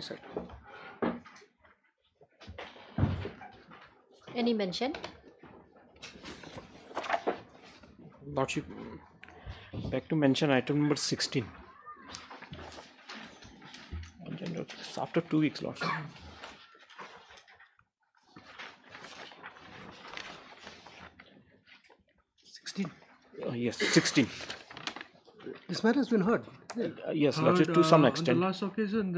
side. Any mention? Lordship, back to mention item number 16. After 2 weeks, Lordship. 16. Yes, 16. This matter has been heard. Yes, Lordship, to some On extent. the last occasion,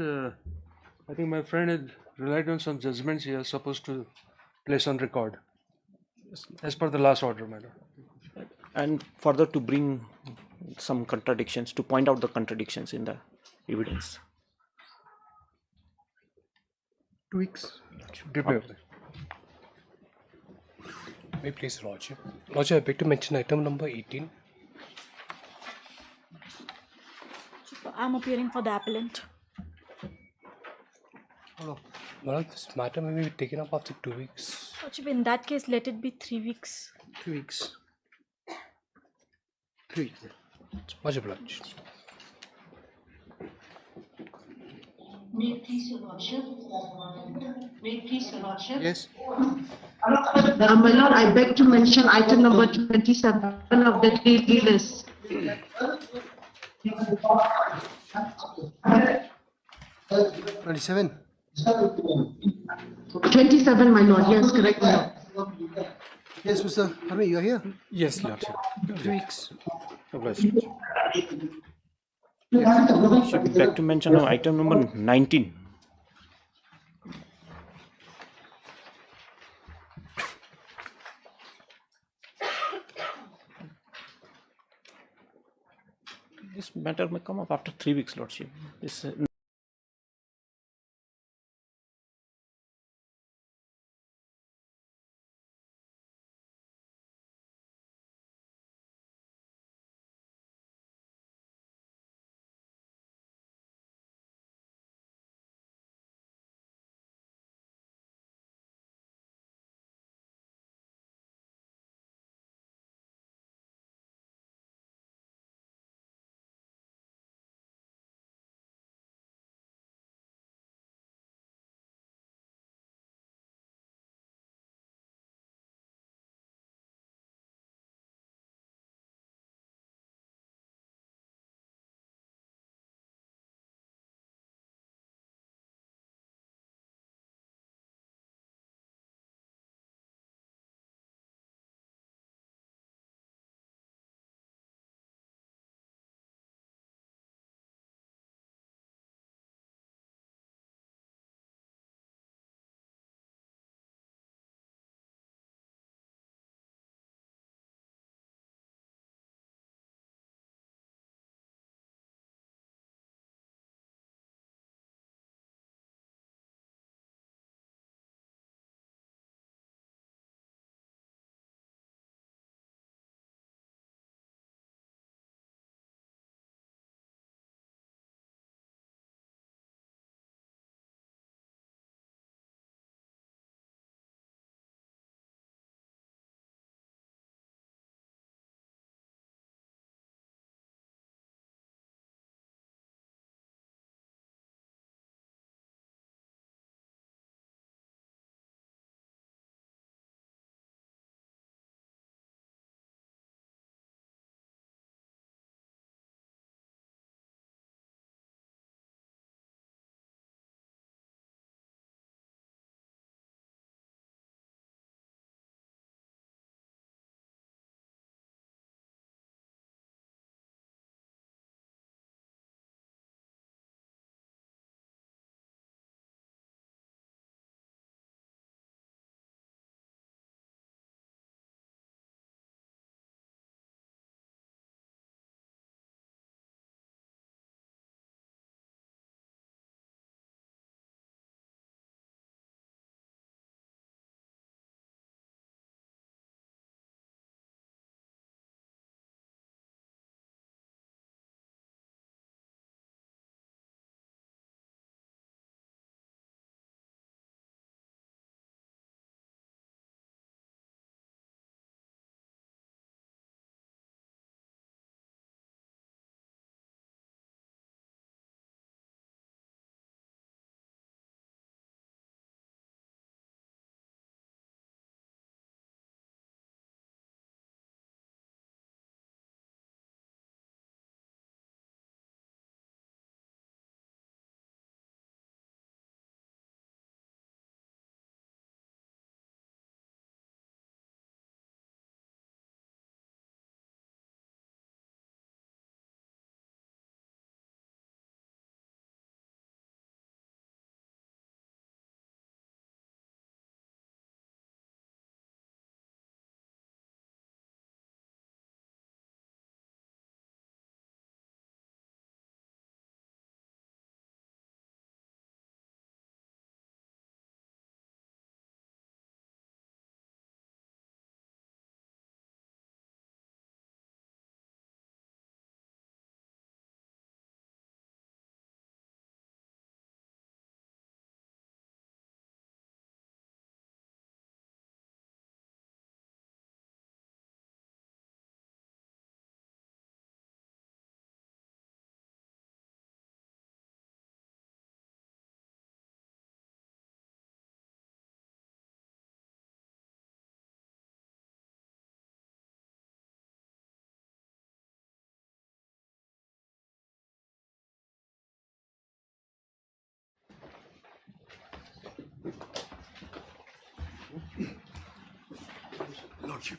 I think my friend had relied on some judgments he was supposed to place on record, as per the last order, my lord. And further to bring some contradictions, to point out the contradictions in the evidence. 2 weeks. May please, Lordship. Lordship, I beg to mention item number 18. I'm appearing for the appellant. Hello. Well, this matter may be taken up after 2 weeks. Lordship, in that case, let it be 3 weeks. 3 weeks. 3 weeks. Much obliged. May it please your lordship. May it please your lordship. Yes. My lord, I beg to mention item number 27 of the daily list. 27. 27, my lord. Yes, correct, my lord. Yes, Mr. Harvey, you are here. Yes, Lordship. 3 weeks. Obliged. Should back to mention now item number 19. This matter may come up after 3 weeks, Lordship. This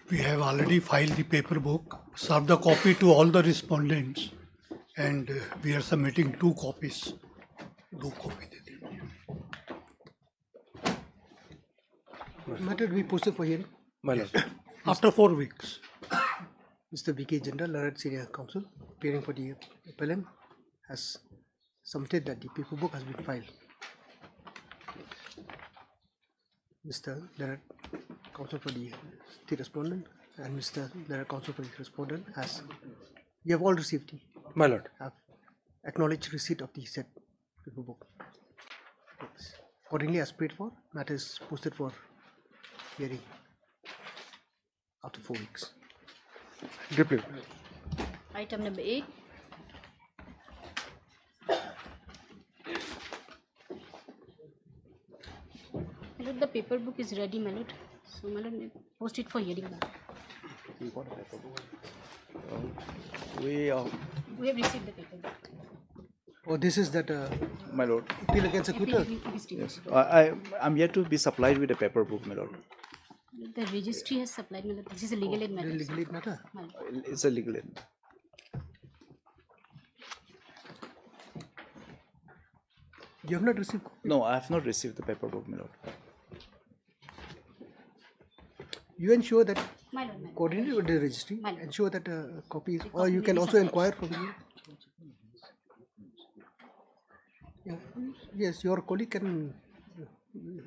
We have already filed the paper book, served the copy to all the respondents, and we are submitting 2 copies. 2 copies. Matter to be posted for hearing. My lord. After 4 weeks. Mr. V.K. General, Larat Senior Counsel, appearing for the appellant, has submitted that the paper book has been filed. Mr. Larat, Counsel for the respondent, and Mr. Larat, Counsel for the respondent, you have all received My lord. have acknowledged receipt of the said paper book. Accordingly, as prayed for, matter is posted for hearing after 4 weeks. Deeply. Item number 8. My lord, the paper book is ready, my lord. So, my lord, may post it for hearing now. We, We have received the paper book. Oh, this is that my lord. appeal against acquittal. Yes, I'm yet to be supplied with a paper book, my lord. The registry has supplied, my lord. This is a legal aid matter. Legal aid matter. My lord. It's a legal aid. You have not received. No, I have not received the paper book, my lord. You ensure that My lord, my lord. coordinate with the registry, Ma'am. ensure that copy is, The or you copy can will be also supplied. inquire from you. Yeah. Yes, your colleague can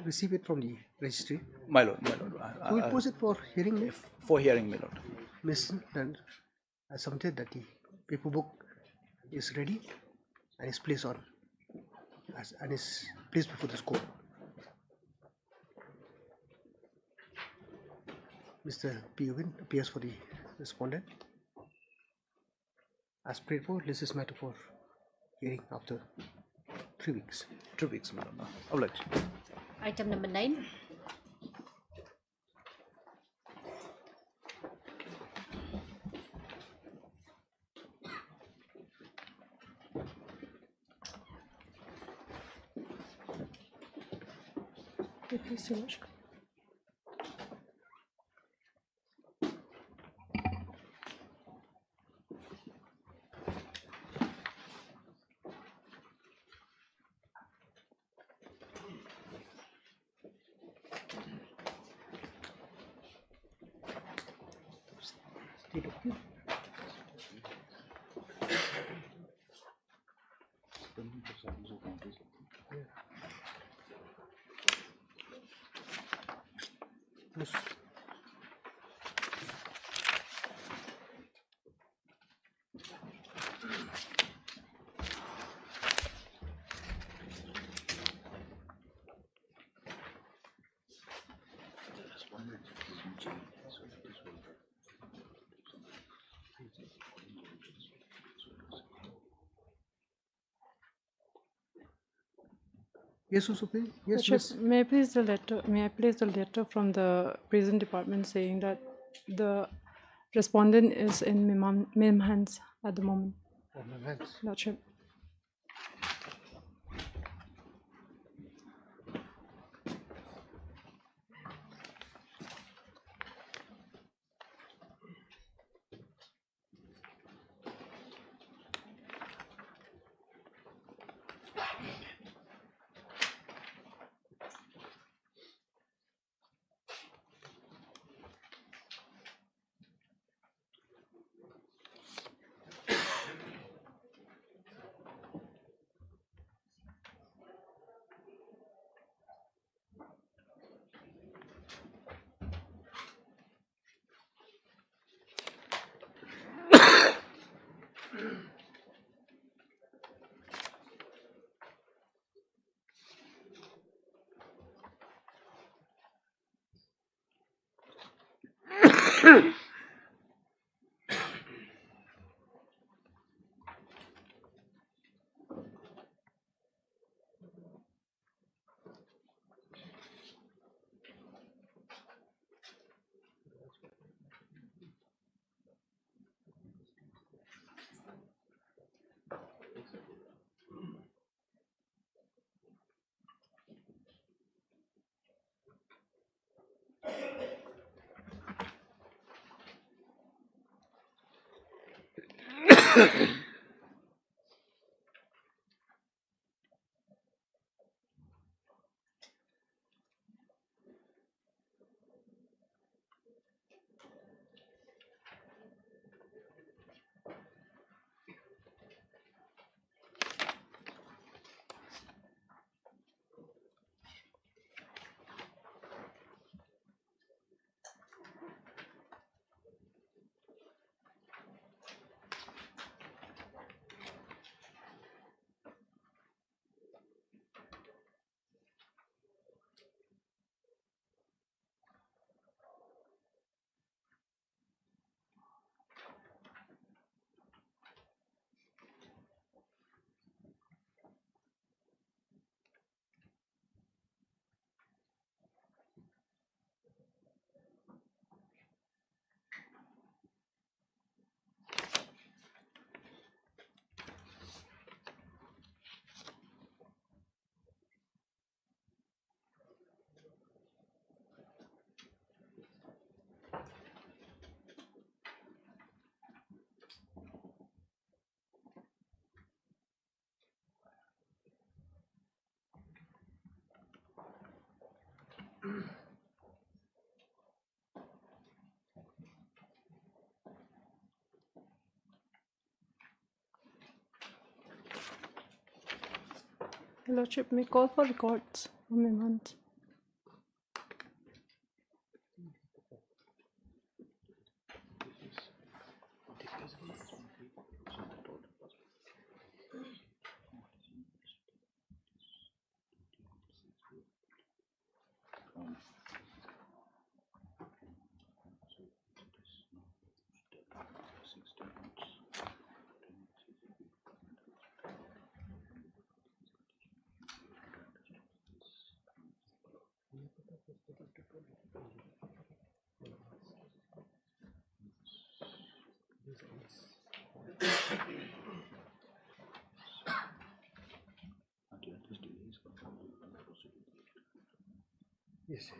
receive it from the registry. My lord, my lord. So we post it for hearing. No? For hearing, my lord. Miss and I submitted that the paper book is ready and is placed on and is placed before this court. Mr. P. Owen appears for the respondent. As prayed for, this is matter for hearing after 3 weeks. 2 weeks, my lord. Obliged. Item number 9. Please, Your Worship. State of view. Yes. Yes, Usupi. Yes, Worship, miss. may I place the letter from the prison department saying that the respondent is in MIM hands at the moment. Oh, my hands. Lordship. Your Lordship, may call for records from Mimhans. Yes.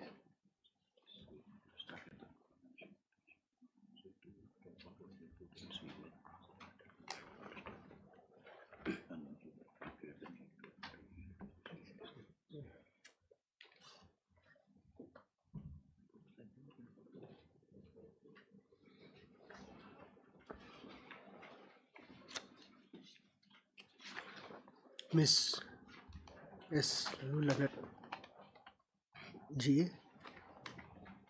Miss S. Lulanet G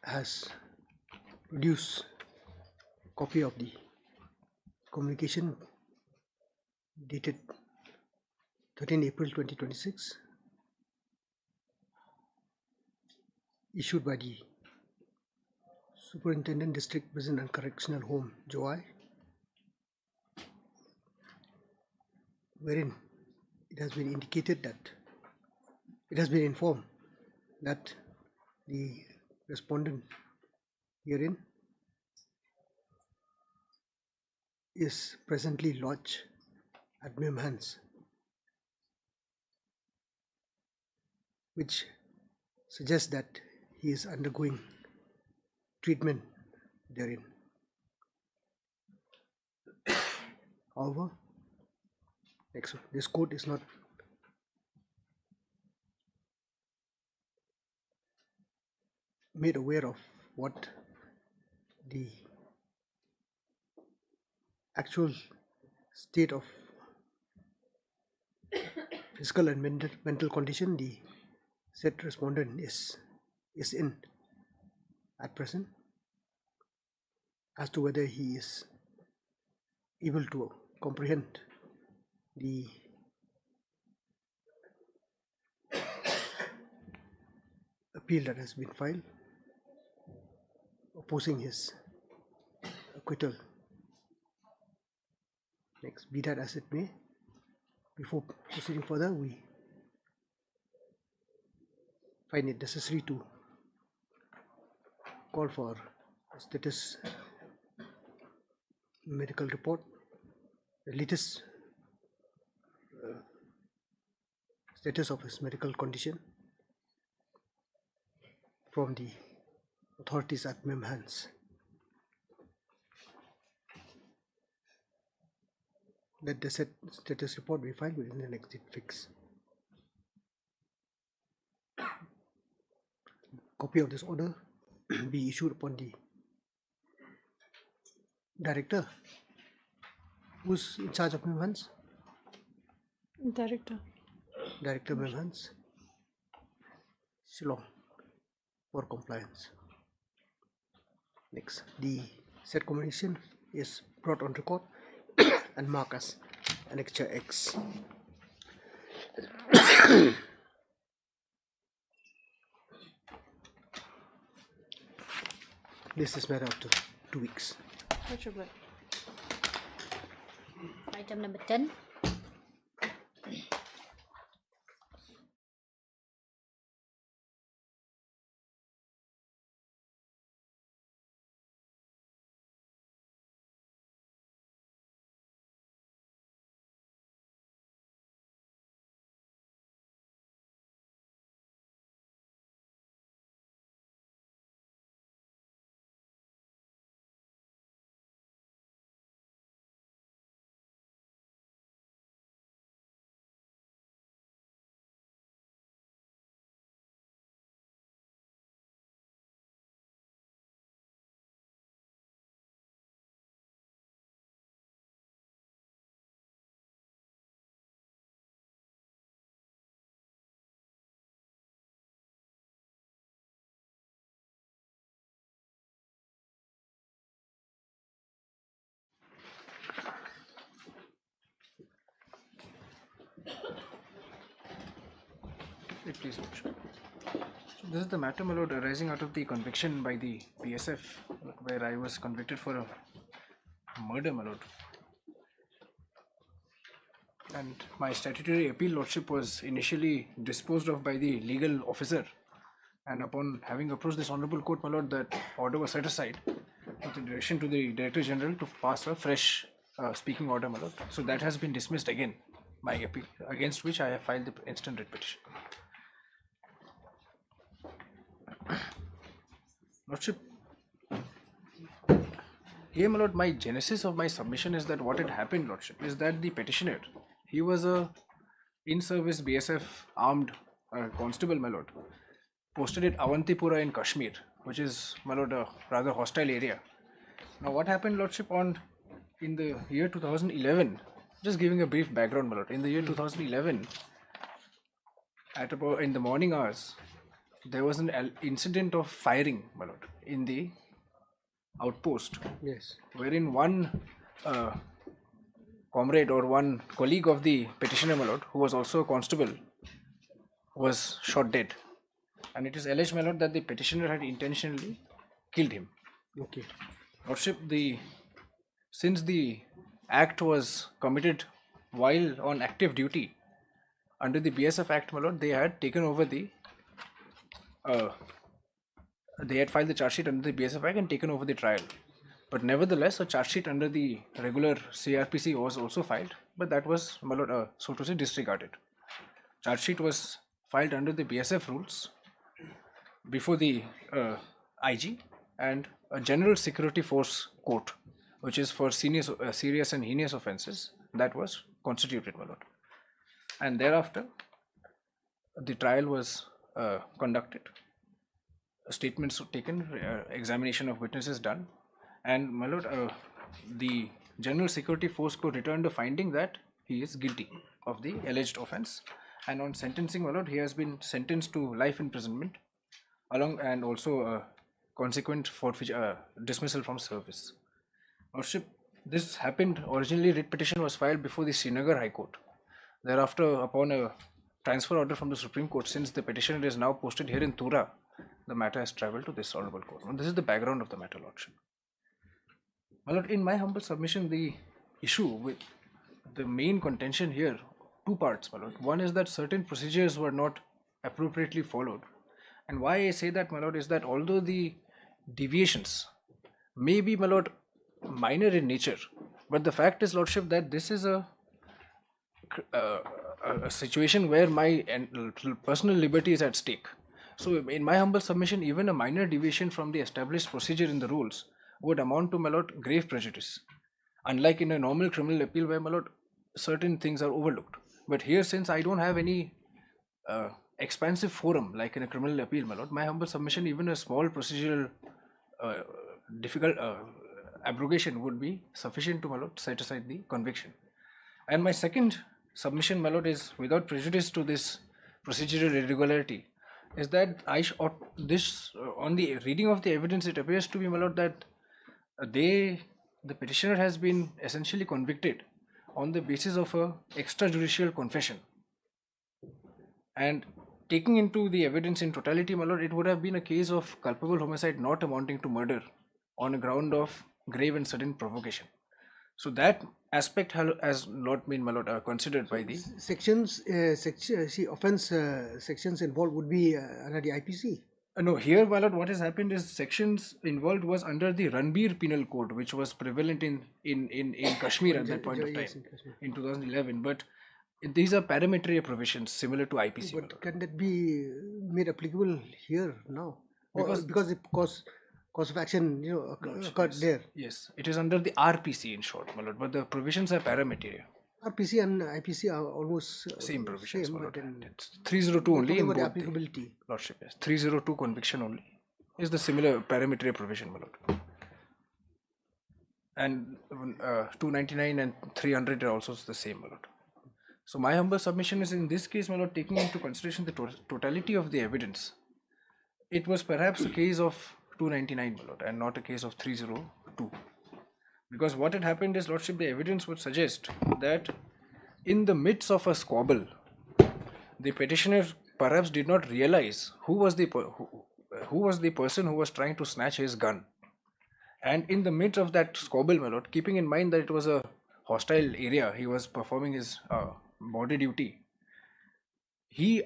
has produced copy of the communication dated 13 April 2026 issued by the Superintendent District Prison and Correctional Home, Joy, wherein it has been indicated that it has been informed that the respondent herein is presently lodged at Mimhans, which suggests that he is undergoing treatment therein. However, this court is not made aware of what the actual state of physical and mental condition the said respondent is in at present, as to whether he is able to comprehend the appeal that has been filed opposing his acquittal. Next, be that as it may, before proceeding further, we find it necessary to call for a status medical report, the latest status of his medical condition from the authorities at Mimhans. that the status report be filed within the next date fix. Copy of this order be issued upon the director. Who's in charge of Mimhans? Director. Director Mimhans, Shillong, for compliance. Next, the said communication is brought on record and marked as Annexure X. This is matter after 2 weeks. What's your blood? Item number 10. Please, Lordship. So this is the matter, my lord, arising out of the conviction by the PSF, where I was convicted for a murder, my lord. And my statutory appeal, Lordship, was initially disposed of by the legal officer. And upon having approached this honorable court, my lord, that order was set aside with the direction to the Director General to pass a fresh speaking order, my lord. So that has been dismissed again, my appeal, against which I have filed the instant writ petition. Lordship, here, my lord, my genesis of my submission is that what had happened, Lordship, is that the petitioner, he was a in-service BSF armed constable, my lord, posted at Avantipura in Kashmir, which is, my lord, a rather hostile area. Now, what happened, Lordship, in the year 2011, just giving a brief background, my lord, in the year 2011, at about in the morning hours, there was an incident of firing, my lord, in the outpost. Yes. Wherein one comrade or one colleague of the petitioner, my lord, who was also a constable, was shot dead. And it is alleged, my lord, that the petitioner had intentionally killed him. Okay. Lordship, since the act was committed while on active duty under the BSF Act, my lord, they had taken over the they had filed the charge sheet under the BSF Act and taken over the trial. But nevertheless, a charge sheet under the regular CRPC was also filed, but that was, my lord, so to say, disregarded. Charge sheet was filed under the BSF rules before the IG and a general security force court, which is for serious and heinous offences, that was constituted, my lord. And thereafter, the trial was conducted, statements taken, examination of witnesses done, and, my lord, the general security force court returned a finding that he is guilty of the alleged offence, and on sentencing, my lord, he has been sentenced to life imprisonment along and also consequent forfeiture, dismissal from service. Lordship, this happened originally. Writ petition was filed before the Srinagar High Court. Thereafter, upon a transfer order from the Supreme Court, since the petitioner is now posted here in Tura, the matter has travelled to this honourable court. And this is the background of the matter, Lordship. My lord, in my humble submission, the issue with the main contention here, two parts, my lord. One is that certain procedures were not appropriately followed. And why I say that, my lord, is that although the deviations may be, my lord, minor in nature, but the fact is, Lordship, that this is a situation where my personal liberty is at stake. So, in my humble submission, even a minor deviation from the established procedure in the rules would amount to, my lord, grave prejudice. Unlike in a normal criminal appeal where, my lord, certain things are overlooked. But here, since I don't have any expansive forum like in a criminal appeal, my lord, my humble submission, even a small procedural difficult abrogation would be sufficient to, my lord, set aside the conviction. And my second submission, my lord, is without prejudice to this procedural irregularity, is that on the reading of the evidence, it appears to be, my lord, that the petitioner has been essentially convicted on the basis of a extrajudicial confession. And taking into the evidence in totality, my lord, it would have been a case of culpable homicide not amounting to murder on a ground of grave and sudden provocation. So that aspect has not been, my lord, considered by the Sections, offence sections involved would be under the IPC. No, here, my lord, what has happened is sections involved was under the Ranbir Penal Code, which was prevalent in Kashmir at that point of time, in 2011. But these are parametric provisions similar to IPC. But can that be made applicable here now? Because the cause of action, occurred there. Yes, it is under the RPC in short, my lord, but the provisions are parametric. RPC and IPC are almost Same provisions, my lord. then It's 302 only in about both applicability. lordship. Yes, 302 conviction only is the similar parametric provision, my lord. And 299 and 300 are also the same, my lord. So my humble submission is, in this case, my lord, taking into consideration the totality of the evidence, it was perhaps a case of 299, my lord, and not a case of 302. Because what had happened is, lordship, the evidence would suggest that in the midst of a squabble, the petitioner perhaps did not realize who was the person who was trying to snatch his gun. And in the midst of that squabble, my lord, keeping in mind that it was a hostile area, he was performing his border duty. My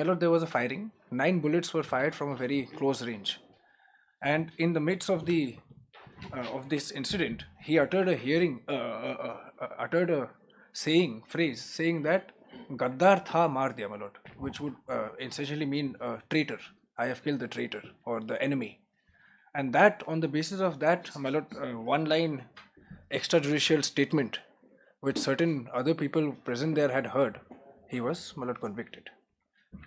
lord, there was a firing. 9 bullets were fired from a very close range. And in the midst of this incident, he uttered a phrase saying that Gaddar tha maar diya, my lord, which would essentially mean traitor. I have killed the traitor or the enemy. And that, on the basis of that, my lord, one line extrajudicial statement which certain other people present there had heard, he was, my lord, convicted.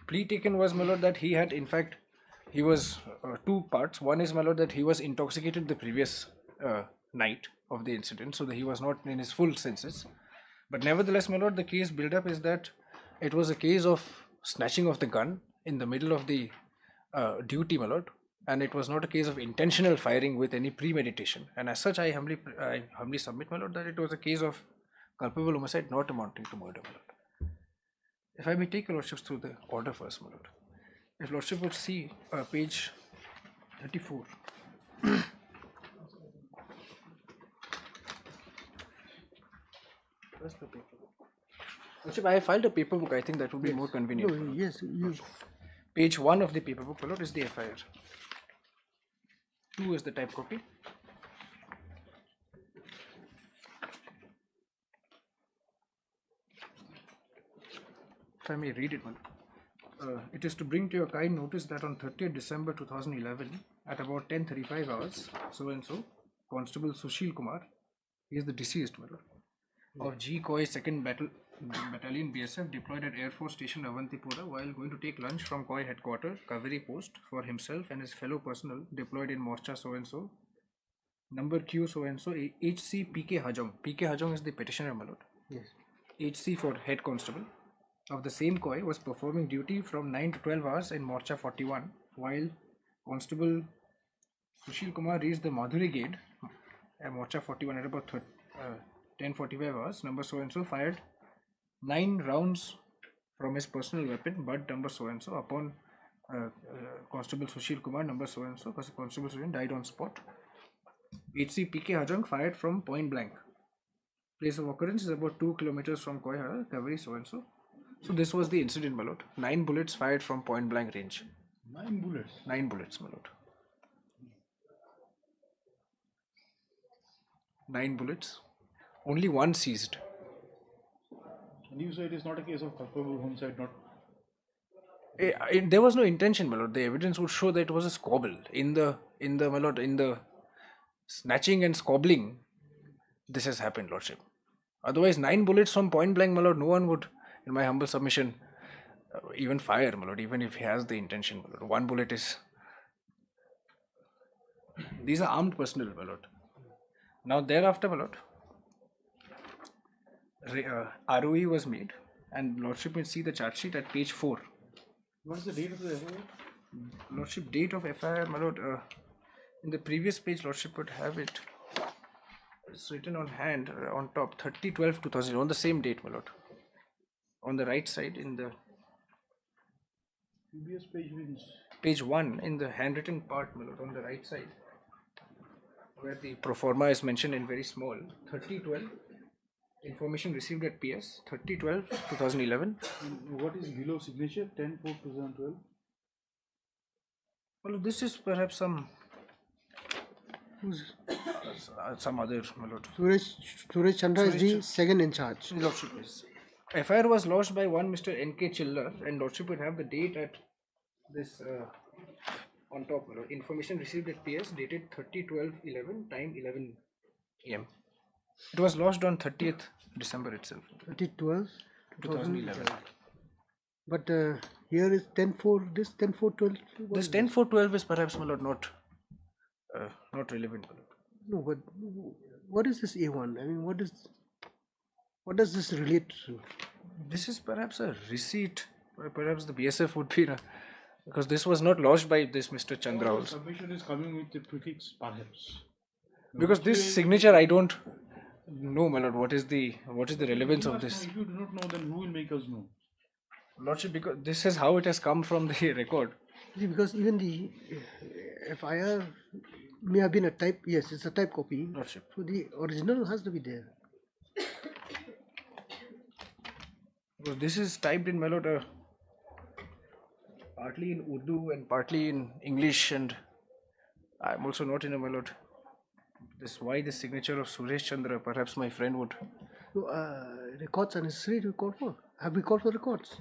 Plea taken was, my lord, that he had, in fact, he was two parts. One is, my lord, that he was intoxicated the previous night of the incident, so that he was not in his full senses. But nevertheless, my lord, the case build up is that it was a case of snatching of the gun in the middle of the duty, my lord, and it was not a case of intentional firing with any premeditation. And as such, I humbly submit, my lord, that it was a case of culpable homicide not amounting to murder, my lord. If I may take your lordships through the order first, my lord. If lordship would see page 34. Where's the paper? Lordship, I have filed a paper book. I think that would be more convenient. No, yes, Page 1 of the paper book, my lord, is the FIR. 2 is the type copy. If I may read it, it is to bring to your kind notice that on 30th December 2011 at about 10:35 hours, so and so, Constable Sushil Kumar, he is the deceased, my lord, of G. Koi 2nd Battalion BSF, deployed at Air Force Station Avantipura while going to take lunch from Koi headquarters, Kaveri Post, for himself and his fellow personnel deployed in Morcha so and so, number Q so and so, HC PK Hajong. PK Hajong is the petitioner, my lord. yes. HC for head constable of the same Koi was performing duty from 9 to 12 hours in Morcha 41 while Constable Sushil Kumar reached the Madhuri Gate at Morcha 41 at about 10:45 hours. Number so and so fired 9 rounds from his personal weapon, but number so and so upon Constable Sushil Kumar, number so and so, because Constable Sushil died on spot. HC PK Hajang fired from point blank. Place of occurrence is about 2 kilometers from Koihara, Kaveri so and so. So this was the incident, my lord. 9 bullets fired from point blank range. 9 bullets. 9 bullets, my lord. 9 bullets. Only one seized. And you say it is not a case of culpable homicide, not. There was no intention, my lord. The evidence would show that it was a squabble. In the my lord, in the snatching and squabbling, this has happened, lordship. Otherwise, 9 bullets from point blank, my lord, no one would, in my humble submission, even fire, my lord, even if he has the intention, my lord. 1 bullet is. These are armed personnel, my lord. Now, thereafter, my lord, ROE was made, and Lordship will see the charge sheet at page 4. What is the date of the FIR? Lordship, date of FIR, my lord, in the previous page, Lordship would have it. It's written on hand on top, 30/12/2000, on the same date, my lord. On the right side, in the previous page means page 1, in the handwritten part, my lord, on the right side, where the pro forma is mentioned in very small, 30/12, information received at PS, 30/12/2011. what is below signature? 10/4/2012. Well, this is perhaps some some other, my lord. Suresh Chandra is the second in charge. Lordship is. FIR was lodged by one Mr. N.K. Chillar, and Lordship would have the date at this on top. Information received at PS dated 30/12/11, time 11 AM. It was lodged on 30th December itself, 2012, 2011. But here is 10/4. This 10/4/12. This 10/4/12 is perhaps, my lord, not relevant, my lord. No, but what is this A1? I mean, what does this relate to? This is perhaps a receipt. Perhaps the BSF would be, because this was not lodged by this Mr. Chandra The also. submission is coming with the prefix perhaps. Because this signature, I don't know, my lord, what is the relevance of this. If you do not know, then who will make us know? Lordship, because this is how it has come from the record. See, because even the FIR may have been a type. Yes, it's a type copy. Lordship. So the original has to be there. Because this is typed in, my lord, partly in Urdu and partly in English, and I'm also not in a, my lord. Why the signature of Suresh Chandra? Perhaps my friend would. So, records are necessary to call for. Have we called for records?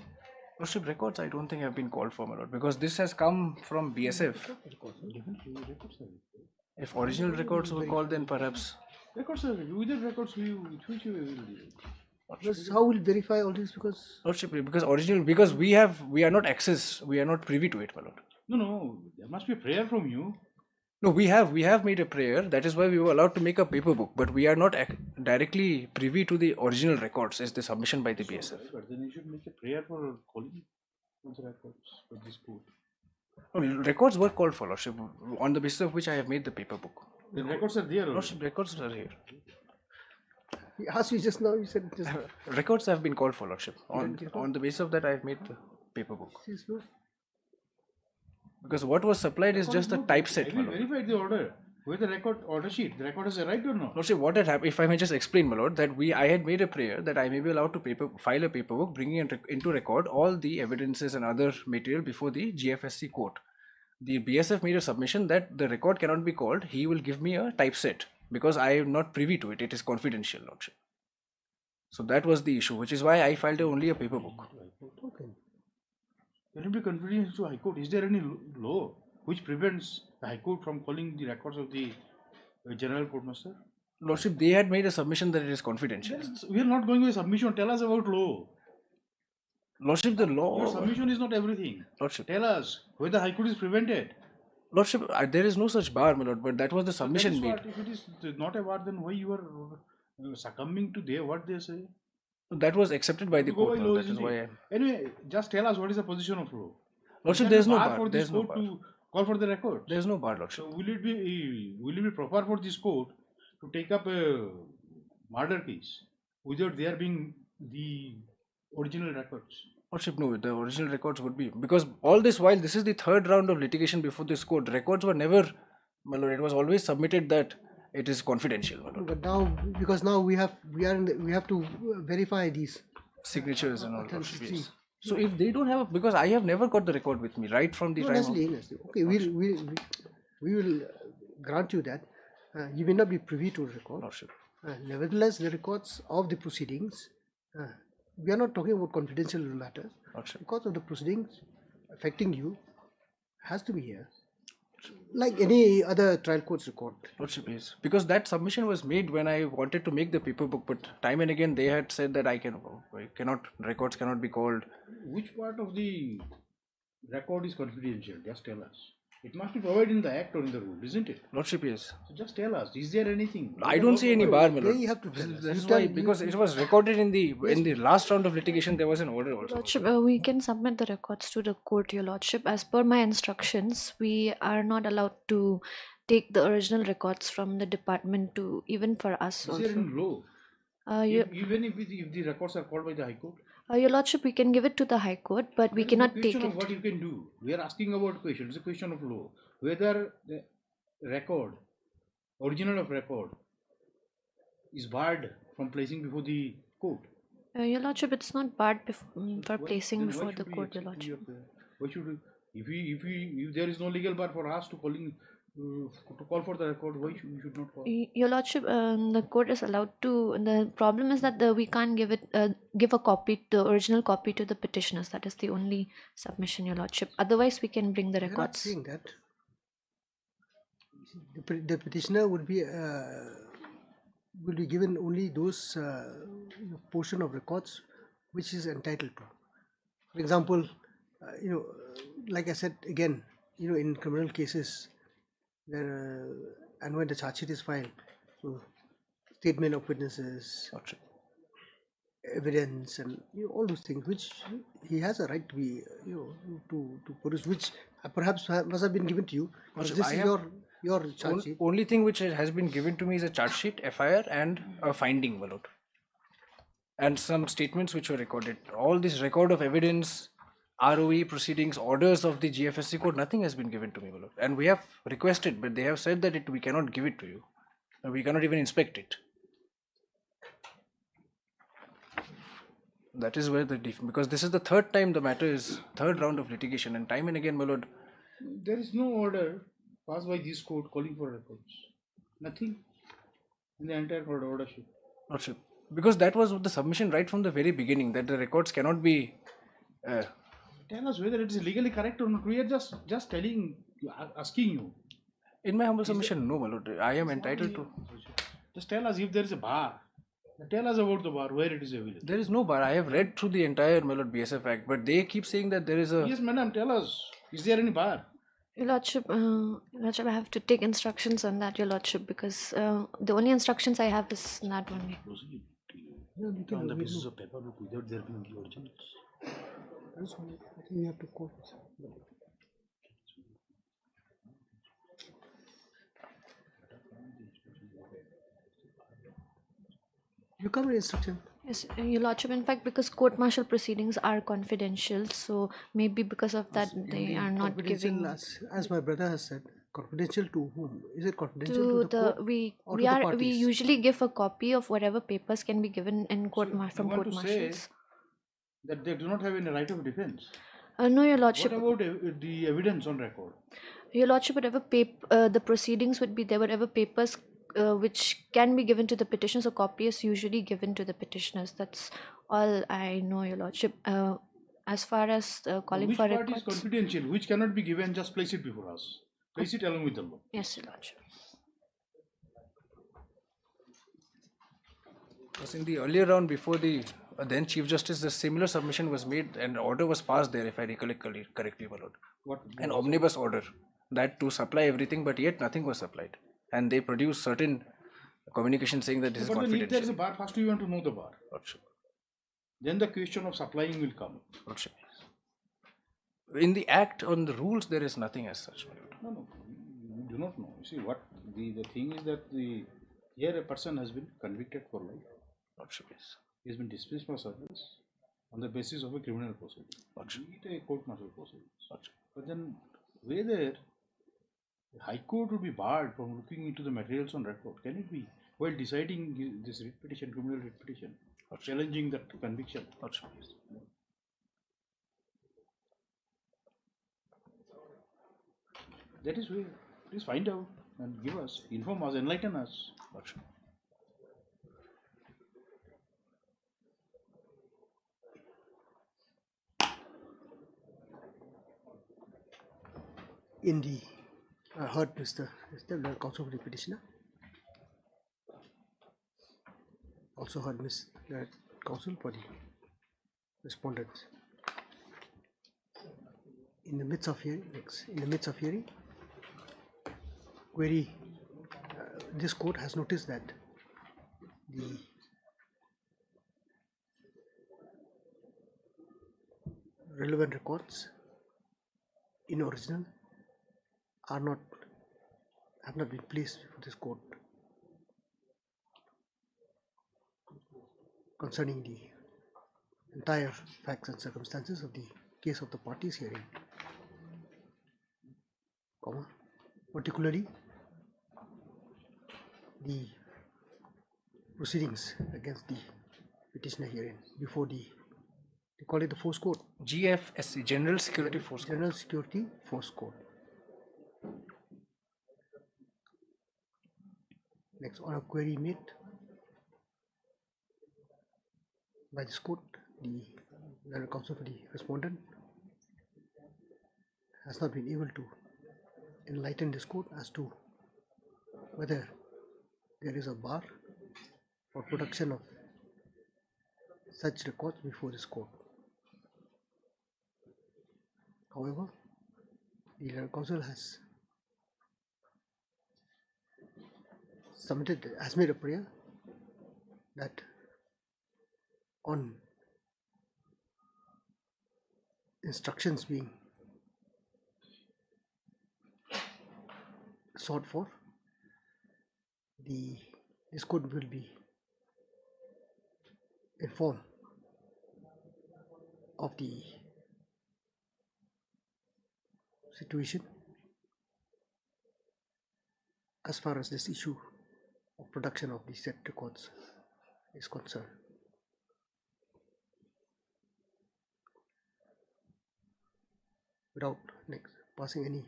Lordship, records I don't think have been called for, my lord, because this has come from BSF. If original records were called, then perhaps. Records are without records, which you will do. Because how will verify all this? Because Lordship, because we are not privy to it, my lord. No, there must be a prayer from you. No, we have made a prayer. That is why we were allowed to make a paper book, but we are not directly privy to the original records as the submission by the BSF. But then you should make a prayer for calling those records for this court. No, records were called for, Lordship, on the basis of which I have made the paper book. The records are there. Lordship, records are here. he asked you just now. You said just. Records have been called for, Lordship. On the basis of that, I have made the paper book. Because what was supplied is just a typeset. Have you verified the order? With the order sheet, the record has arrived or not? Lordship, what had happened, if I may just explain, my lord, that I had made a prayer that I may be allowed to file a paperwork bringing into record all the evidences and other material before the GFSC court. The BSF made a submission that the record cannot be called, he will give me a typeset because I am not privy to it, it is confidential, Lordship. So that was the issue, which is why I filed only a paper book. Okay. Can it be confidential to High Court? Is there any law which prevents the High Court from calling the records of the General Court Master? Lordship, they had made a submission that it is confidential. We are not going with submission. Tell us about law. Lordship, the law. Your submission is not everything. Lordship. Tell us whether High Court is prevented. Lordship, there is no such bar, my lord, but that was the submission made. If it is not a bar, then why you are succumbing to what they say? That was accepted by the court. Law, that is why Anyway, just tell us what is the position of law. Lordship, there is no bar. For this court to call for the record. There is no bar, Lordship. So will it be proper for this court to take up a murder case without there being the original records? Lordship, no, the original records would be, because all this while this is the third round of litigation before this court, records were never, my lord, it was always submitted that it is confidential, my lord. But now, because now we have to verify these signatures and all. Yes. So if they don't have, because I have never got the record with me right from the time. Honestly, okay, we will grant you that you may not be privy to the record. Lordship. Nevertheless, the records of the proceedings. We are not talking about confidential matters. Lordship. Because of the proceedings affecting you, has to be here. Like any other trial court's record. Lordship, yes. Because that submission was made when I wanted to make the paper book, but time and again they had said that I cannot, records cannot be called. Which part of the record is confidential? Just tell us. It must be provided in the act or in the rule, isn't it? Lordship, yes. So just tell us. Is there anything? I don't see any bar, my lord. There you have to tell us. That is You tell- why, because it was recorded in the last round of litigation, there was an order also. Lordship, we can submit the records to the court, Your Lordship. As per my instructions, we are not allowed to take the original records from the department to even for us Is there also. any law? Even if the records are called by the High Court? Your Lordship, we can give it to the High Court, but we There is no cannot take question of it. what you can do. We are asking about question. It's a question of law. Whether the record, original of record, is barred from placing before the court. Your Lordship, it's not barred for Why- placing then why before should the we court, Your accept Lordship. Why should we, if there is no legal bar for us to call for the record, why should we should not call? Your Lordship, the court is allowed to. The problem is that we can't give a copy, the original copy, to the petitioners. That is the only submission, Your Lordship. Otherwise, we can bring the We're not records. saying that. The petitioner will be given only those portion of records which is entitled to. For example, like I said again, in criminal cases, and when the charge sheet is filed, so statement of witnesses, evidence, and all those things, which he has a right to be, to produce, which perhaps must have been given to you. Because this is your charge sheet. Only thing which has been given to me is a charge sheet, FIR, and a finding, my lord. And some statements which were recorded. All this record of evidence, ROE proceedings, orders of the GFSC court, nothing has been given to me, my lord. And we have requested, but they have said that we cannot give it to you. We cannot even inspect it. That is where because this is the third round of litigation, and time and again, my lord. There is no order passed by this court calling for records. Nothing in the entire court ordership. Lordship. Because that was the submission right from the very beginning, that the records cannot be. Tell us whether it is legally correct or not. We are just asking you. In my humble submission, no, my lord. I am entitled to. Just tell us if there is a bar. Tell us about the bar, where it is available. There is no bar. I have read through the entire, my lord, BSF Act, but they keep saying that there is a. Yes, madam, tell us. Is there any bar? Your Lordship, I have to take instructions on that, Your Lordship, because the only instructions I have is that only. On the basis of paper book without there being the originals. I think you have to quote. You come with instruction. Yes, Your Lordship. In fact, because court-martial proceedings are confidential, so maybe because of that they are not giving. As my brother has said, confidential to whom? Is it confidential To to the court? we or we to the are we parties? usually give a copy of whatever papers can be given in court from You want to court-martials. say that they do not have any right of defense. No, Your Lordship. What about the evidence on record? Your Lordship, whatever the proceedings would be there, whatever papers which can be given to the petitioners, a copy is usually given to the petitioners. That's all I know, Your Lordship. As far as calling Which for part is records. confidential, which cannot be given, just place it before us. Place it along with the law. Yes, Your Lordship. Because in the earlier round before the then Chief Justice, the similar submission was made and order was passed there, if I recollect correctly, my lord. An omnibus order that to supply everything, but yet nothing was supplied. And they produced certain communication saying that this is But then if confidential. there is a bar, first we want to know the bar. Lordship. Then the question of supplying will come. Lordship. In the act, on the rules, there is nothing as such, my lord. No, you do not know. You see, what the thing is that here a person has been convicted for life. Lordship, yes. He has been dismissed for service on the basis of a criminal proceeding. Lordship. It a court-martial proceeding. Lordship. But then whether the High Court would be barred from looking into the materials on record, can it be, while deciding this writ petition, criminal writ petition, or challenging that conviction? Lordship, yes. That is where, please find out and give us, inform us, enlighten us. Lordship. In the heard Mr. the counsel for the petitioner. Also heard Ms. counsel for the respondents. In the midst of hearing, query. This court has noticed that the relevant records in original have not been placed for this court concerning the entire facts and circumstances of the case of the parties hearing, particularly the proceedings against the petitioner herein before they call it the Force Court. GFSC, General Security Force. General Security Force Court. Next, on a query made by this court, the legal counsel for the respondent has not been able to enlighten this court as to whether there is a bar for production of such records before this court. However, the legal counsel has made a prayer that on instructions being sought for, this court will be informed of the situation as far as this issue of production of the said records is concerned. Without passing any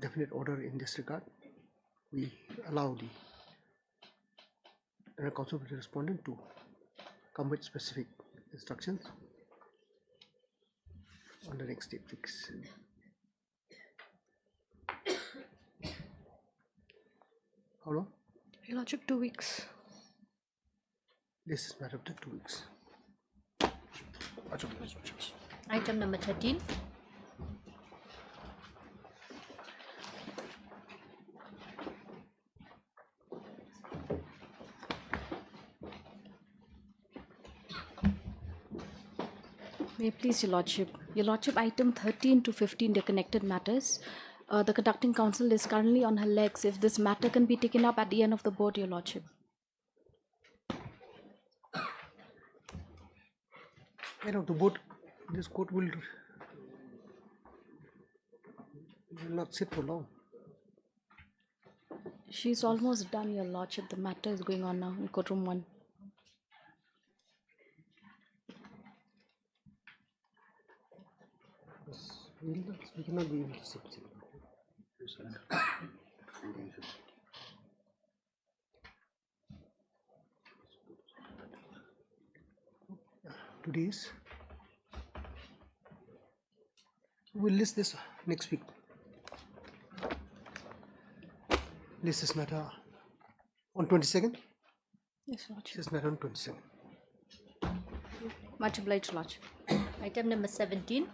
definite order in this regard, we allow the counsel for the respondent to come with specific instructions on the next date fix. How long? Your Lordship, 2 weeks. This is matter of 2 weeks. Item number 13. May it please Your Lordship. Your Lordship, item 13 to 15, they're connected matters. The conducting counsel is currently on her legs. If this matter can be taken up at the end of the board, Your Lordship. End of the board, this court will not sit for long. She's almost done, Your Lordship. The matter is going on now in courtroom 1. We cannot be able to sit. Today's we'll list this next week. List this matter on 22nd. Yes, Lordship. This matter on 22nd. Much obliged, Lordship. Item number 17.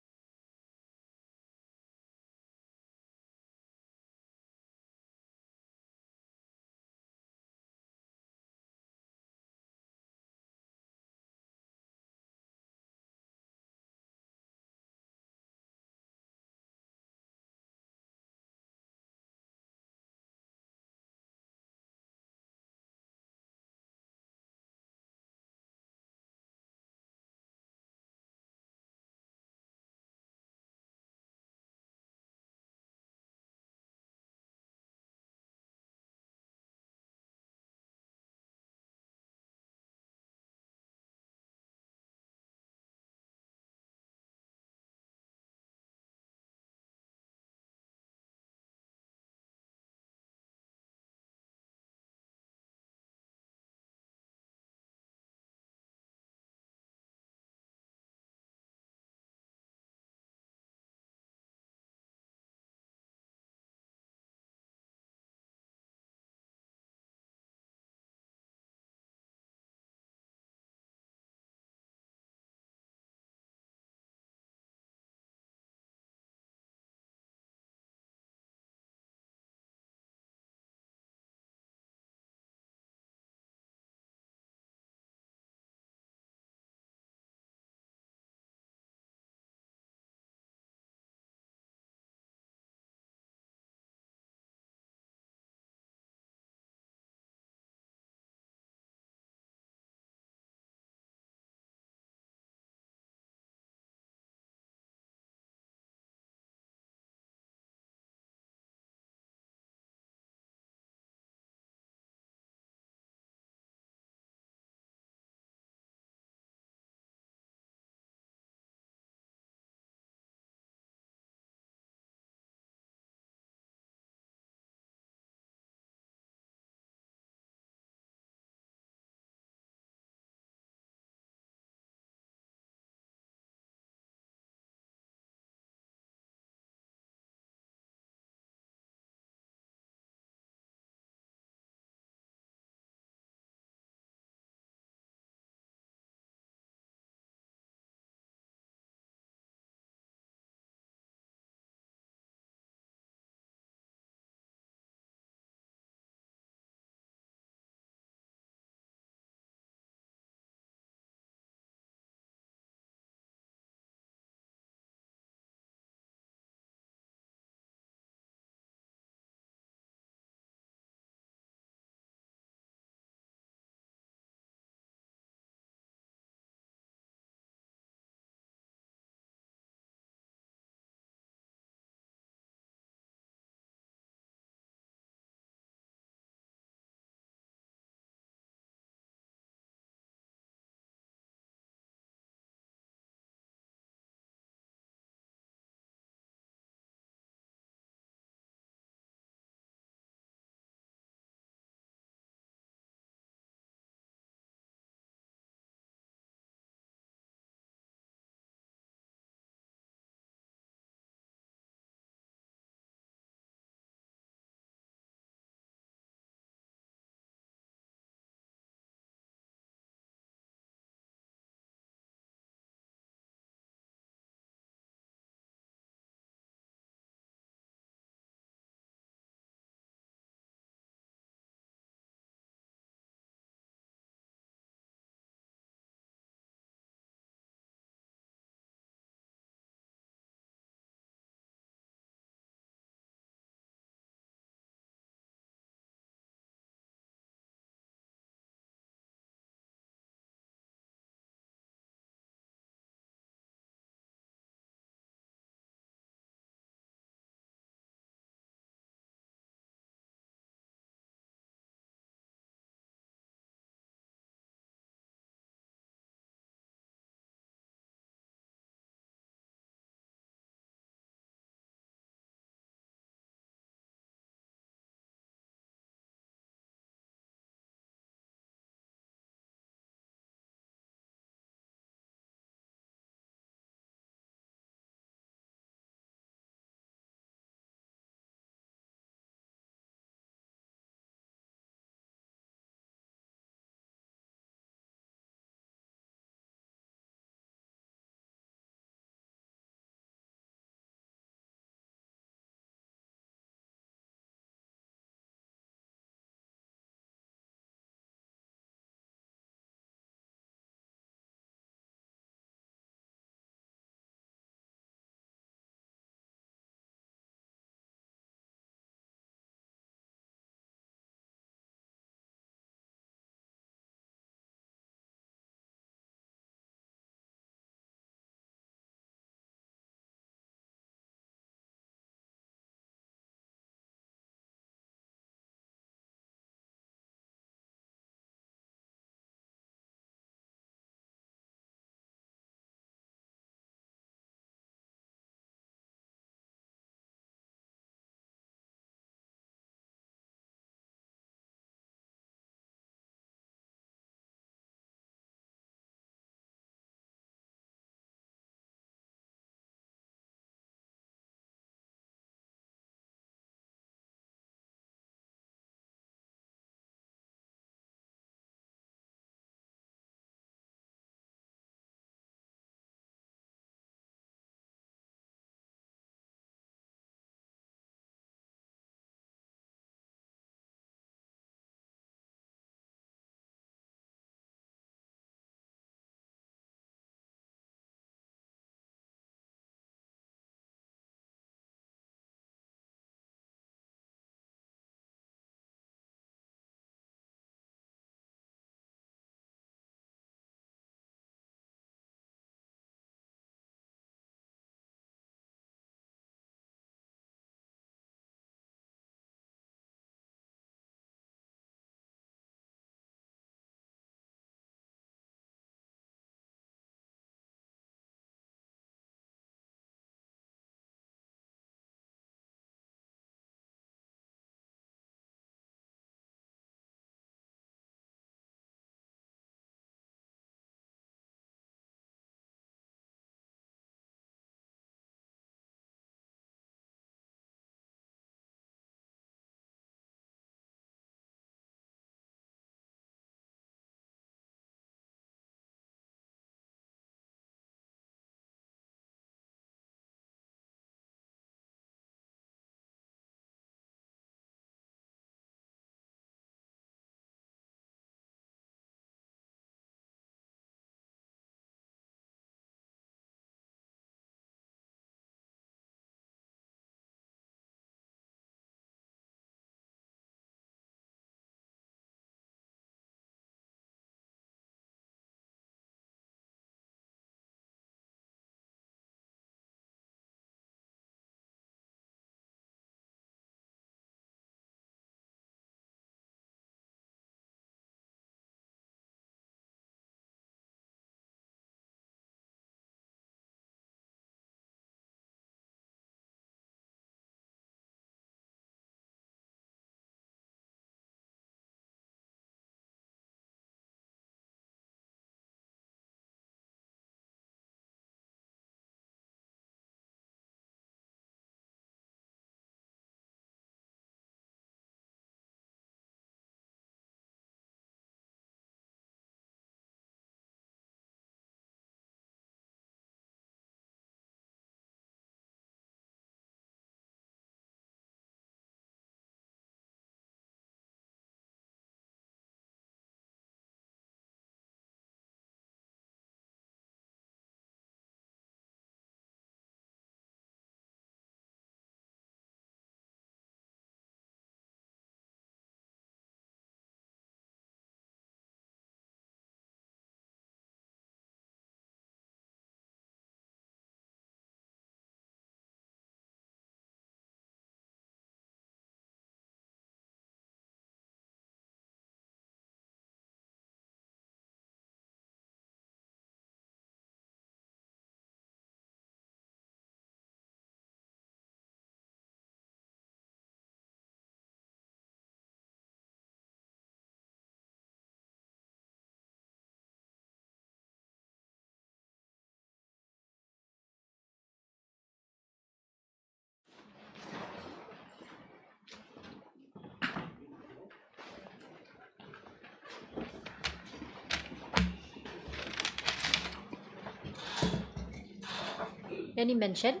Any mention?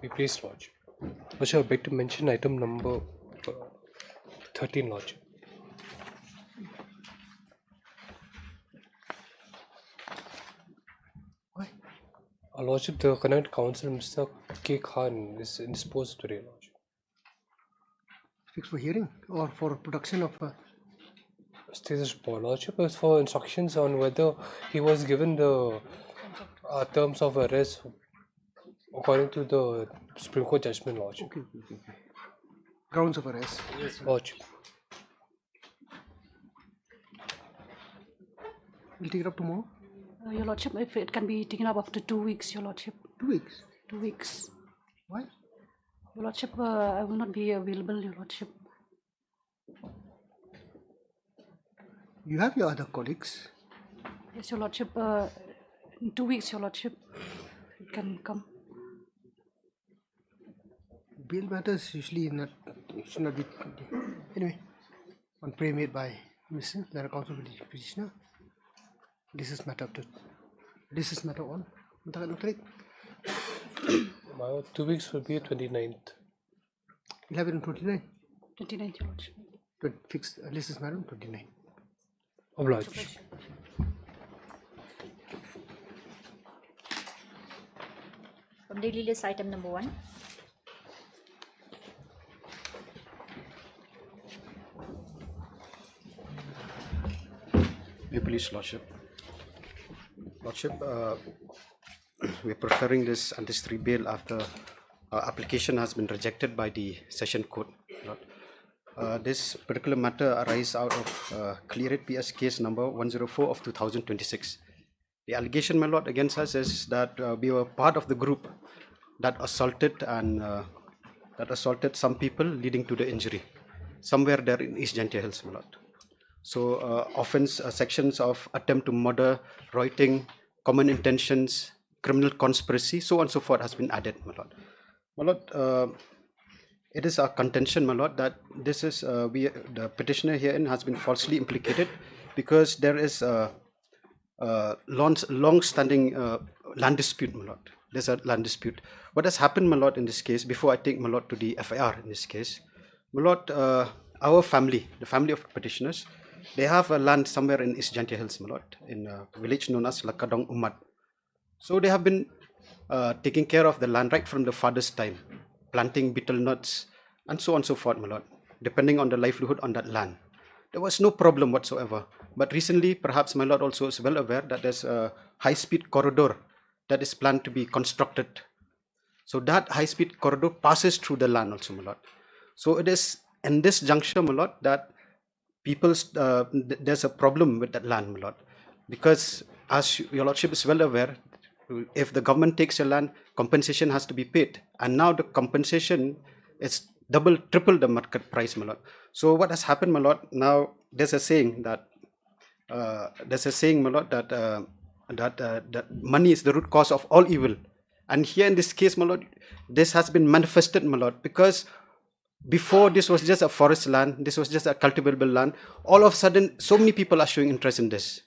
May please lodge. Lordship, I beg to mention item number 13, Lordship. Why? Lordship, the Contempt Counsel, Mr. K. Khan, is indisposed today, Lordship. Fixed for hearing or for production of Status report, Lordship, is for instructions on whether he was given the terms of arrest according to the Supreme Court judgment, Lordship. okay. Grounds of arrest. Yes, Lordship. We'll take it up tomorrow. Your Lordship, if it can be taken up after 2 weeks, Your Lordship. 2 weeks. 2 weeks. Why? Your Lordship, I will not be available, Your Lordship. You have your other colleagues. Yes, Your Lordship. In 2 weeks, Your Lordship, it can come. Bail matters usually should not be. Anyway, on prayer made by Mr. Letter Counsel with the petitioner. This is matter on. My 2 weeks will be 29th. You'll have it on 29. 29th, Your Lordship. Fixed. This is matter on 29. Obliged. From daily list, item number 1. May please, Lordship. Lordship, we're preferring this anticipatory bail after application has been rejected by the Session Court. This particular matter arises out of Clear It PS case number 104 of 2026. The allegation, my lord, against us is that we were part of the group that assaulted some people, leading to the injury somewhere there in East Gentia Hills, my lord. So offence sections of attempt to murder, rioting, common intentions, criminal conspiracy, so on and so forth has been added, my lord. My lord, it is our contention, my lord, that this is the petitioner herein has been falsely implicated because there is a long-standing land dispute, my lord. There's a land dispute. What has happened, my lord, in this case, before I take my lord to the FIR in this case, my lord, our family, the family of petitioners, they have a land somewhere in East Gentia Hills, my lord, in a village known as Lakadong Umat. So they have been taking care of the land right from the father's time, planting betel nuts and so on and so forth, my lord, depending on the livelihood on that land. There was no problem whatsoever. But recently, perhaps my lord also is well aware that there's a high-speed corridor that is planned to be constructed. So that high-speed corridor passes through the land also, my lord. So it is in this juncture, my lord, that there's a problem with that land, my lord. Because as your lordship is well aware, if the government takes your land, compensation has to be paid. And now the compensation is double, triple the market price, my lord. So what has happened, my lord, now there's a saying, my lord, that money is the root cause of all evil. And here in this case, my lord, this has been manifested, my lord, because before this was just a forest land, this was just a cultivable land. All of a sudden, so many people are showing interest in this.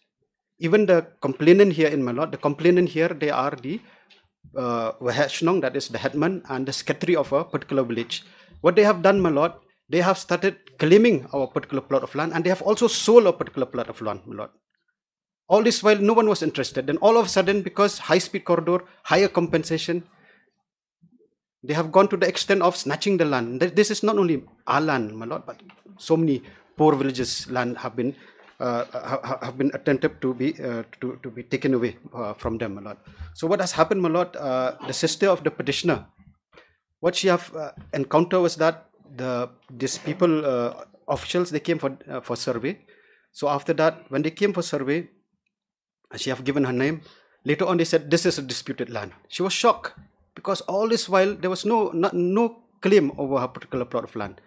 Even the complainant here, in my lord, the complainant here, they are the Waheshnong, that is the headman and the secretary of a particular village. What they have done, my lord, they have started claiming our particular plot of land, and they have also sold a particular plot of land, my lord. All this while no one was interested. Then all of a sudden, because high-speed corridor, higher compensation, they have gone to the extent of snatching the land. This is not only our land, my lord, but so many poor villages' land have been attempted to be taken away from them, my lord. So what has happened, my lord? The sister of the petitioner, what she have encountered was that these people, officials, they came for survey. So after that, when they came for survey, she have given her name. Later on, they said this is a disputed land. She was shocked because all this while there was no claim over her particular plot of land.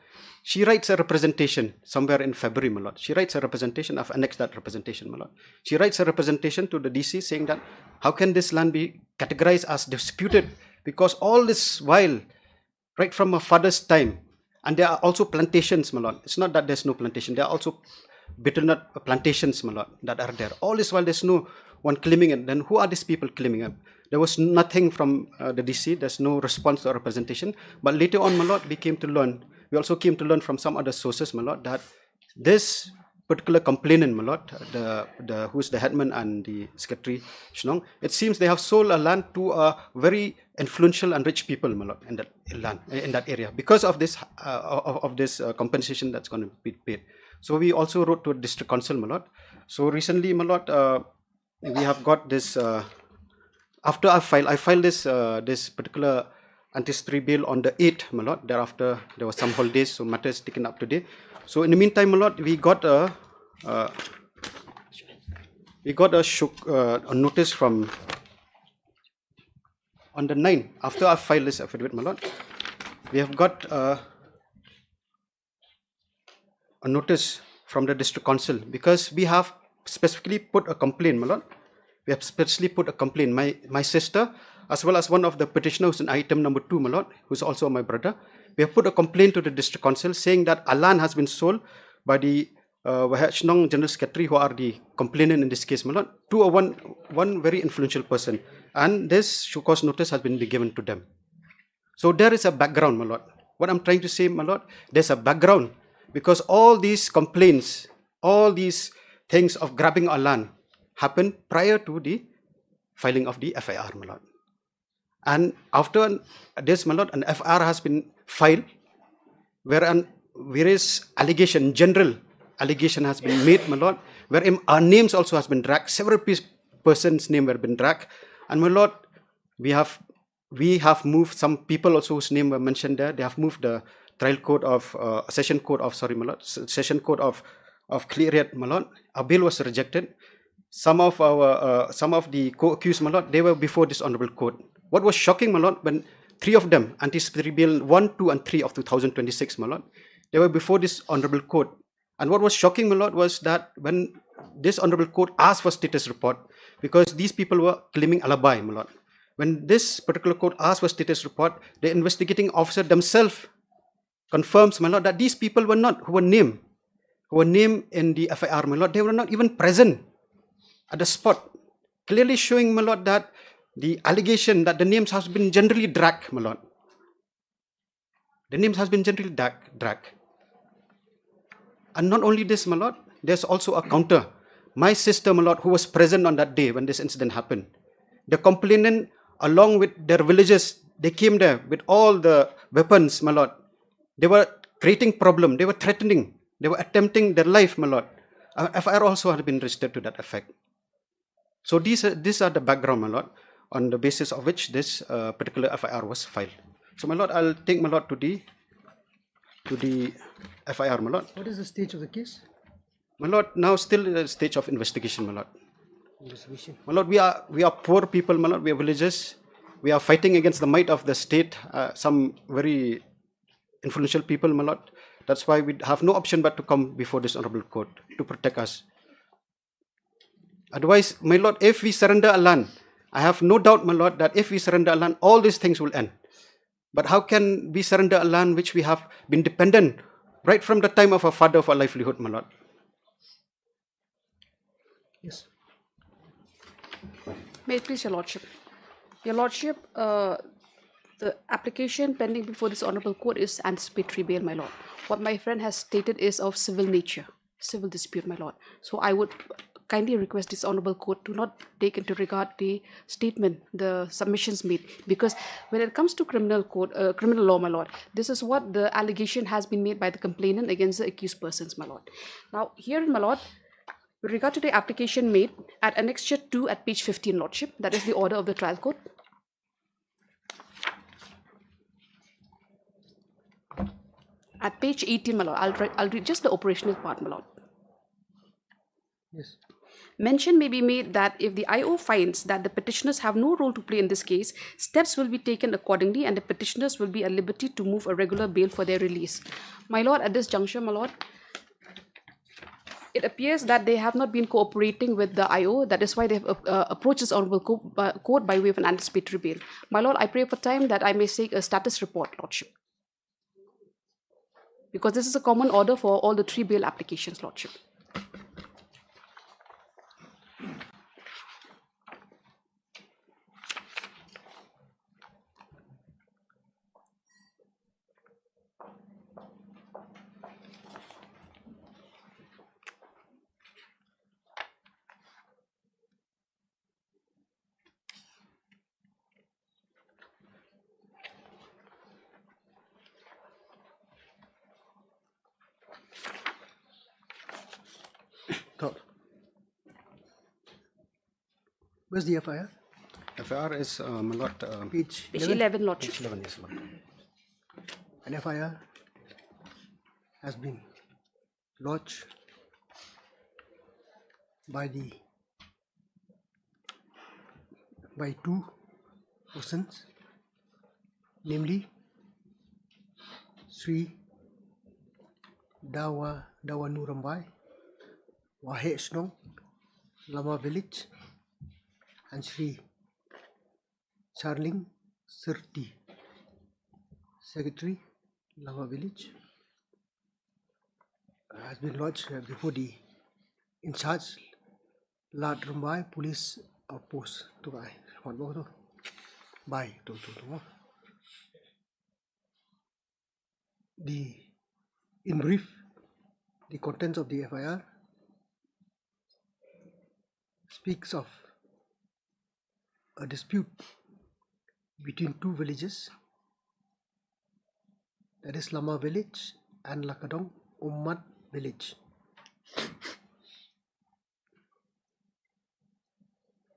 She writes a representation somewhere in February, my lord. She writes a representation. I've annexed that representation, my lord. She writes a representation to the DC saying that how can this land be categorized as disputed, because all this while, right from her father's time, and there are also plantations, my lord. It's not that there's no plantation. There are also bitter nut plantations, my lord, that are there. All this while there's no one claiming it. Then who are these people claiming it? There was nothing from the DC. There's no response or representation. But later on, my lord, we also came to learn from some other sources, my lord, that this particular complainant, my lord, who's the headman and the secretary, Shnong, it seems they have sold a land to a very influential and rich people, my lord, in that land, in that area, because of this compensation that's going to be paid. So we also wrote to a district council, my lord. So recently, my lord, we have got this. After I filed this particular anticipatory bail on the 8th, my lord. Thereafter, there was some holidays, so matters taken up today. So in the meantime, my lord, we got a notice from on the 9th. After I filed this affidavit, my lord, we have got a notice from the district council, because we have specifically put a complaint, my lord. We have specially put a complaint. My sister, as well as one of the petitioners in item number 2, my lord, who's also my brother, we have put a complaint to the district council saying that a land has been sold by the Wahatchnong General Secretary, who are the complainant in this case, my lord, to one very influential person. And this show cause notice has been given to them. So there is a background, my lord. What I'm trying to say, my lord, there's a background, because all these complaints, all these things of grabbing a land happened prior to the filing of the FIR, my lord. And after this, my lord, an FIR has been filed, where various allegation, general allegation has been made, my lord, where our names also has been dragged, several persons' names have been dragged. And my lord, we have moved some people also whose name were mentioned there. They have moved the trial code of session code of Cleariat, my lord. Our bail was rejected. Some of the co-accused, my lord, they were before this honorable court. What was shocking, my lord, when 3 of them, anticipatory bail 1, 2, and 3 of 2026, my lord, they were before this honorable court. And what was shocking, my lord, was that when this honorable court asked for status report, because these people were claiming alibi, my lord. When this particular court asked for status report, the investigating officer themselves confirms, my lord, that these people were not, who were named in the FIR, my lord, they were not even present at the spot, clearly showing, my lord, that the allegation that the names has been generally dragged, my lord. The names has been generally dragged. And not only this, my lord, there's also a counter. My sister, my lord, who was present on that day when this incident happened, the complainant, along with their villagers, they came there with all the weapons, my lord. They were creating problem. They were threatening. They were attempting their life, my lord. FIR also had been registered to that effect. So these are the background, my lord, on the basis of which this particular FIR was filed. So, my lord, I'll take my lord to the FIR, my lord. What is the stage of the case? My lord, now still in the stage of investigation, my lord. Investigation. My lord, we are poor people, my lord. We are villagers. We are fighting against the might of the state. Some very influential people, my lord. That's why we have no option but to come before this honorable court to protect us. Otherwise, my lord, if we surrender a land, I have no doubt, my lord, that if we surrender a land, all these things will end. But how can we surrender a land which we have been dependent right from the time of our father of our livelihood, my lord? Yes. May it please your lordship. Your lordship, the application pending before this honorable court is anticipatory bail, my lord. What my friend has stated is of civil nature, civil dispute, my lord. So I would kindly request this honorable court to not take into regard the statement, the submissions made, because when it comes to criminal law, my lord, this is what the allegation has been made by the complainant against the accused persons, my lord. Now here, my lord, with regard to the application made at annexure 2 at page 15, lordship, that is the order of the trial court. At page 18, my lord, I'll read just the operational part, my lord. Yes. Mention may be made that if the IO finds that the petitioners have no role to play in this case, steps will be taken accordingly and the petitioners will be at liberty to move a regular bail for their release. My lord, at this juncture, my lord, it appears that they have not been cooperating with the IO. That is why they have approached this honorable court by way of an anticipatory bail. My lord, I pray for time that I may seek a status report, lordship, because this is a common order for all the 3 bail applications, lordship. Where's the FIR? FIR is my lord, Page Page 11, Lordship. page 11, yes, Lord. An FIR has been lodged by two persons, namely Sri Dawanurambai, Wahe Snong, Lama Village, and Sri Charling Sirti, Secretary, Lama Village, has been lodged before the in charge Lad Rumbai Police Outpost to by in brief, the contents of the FIR speaks of a dispute between two villages, that is Lama Village and Lakadong Ummat Village,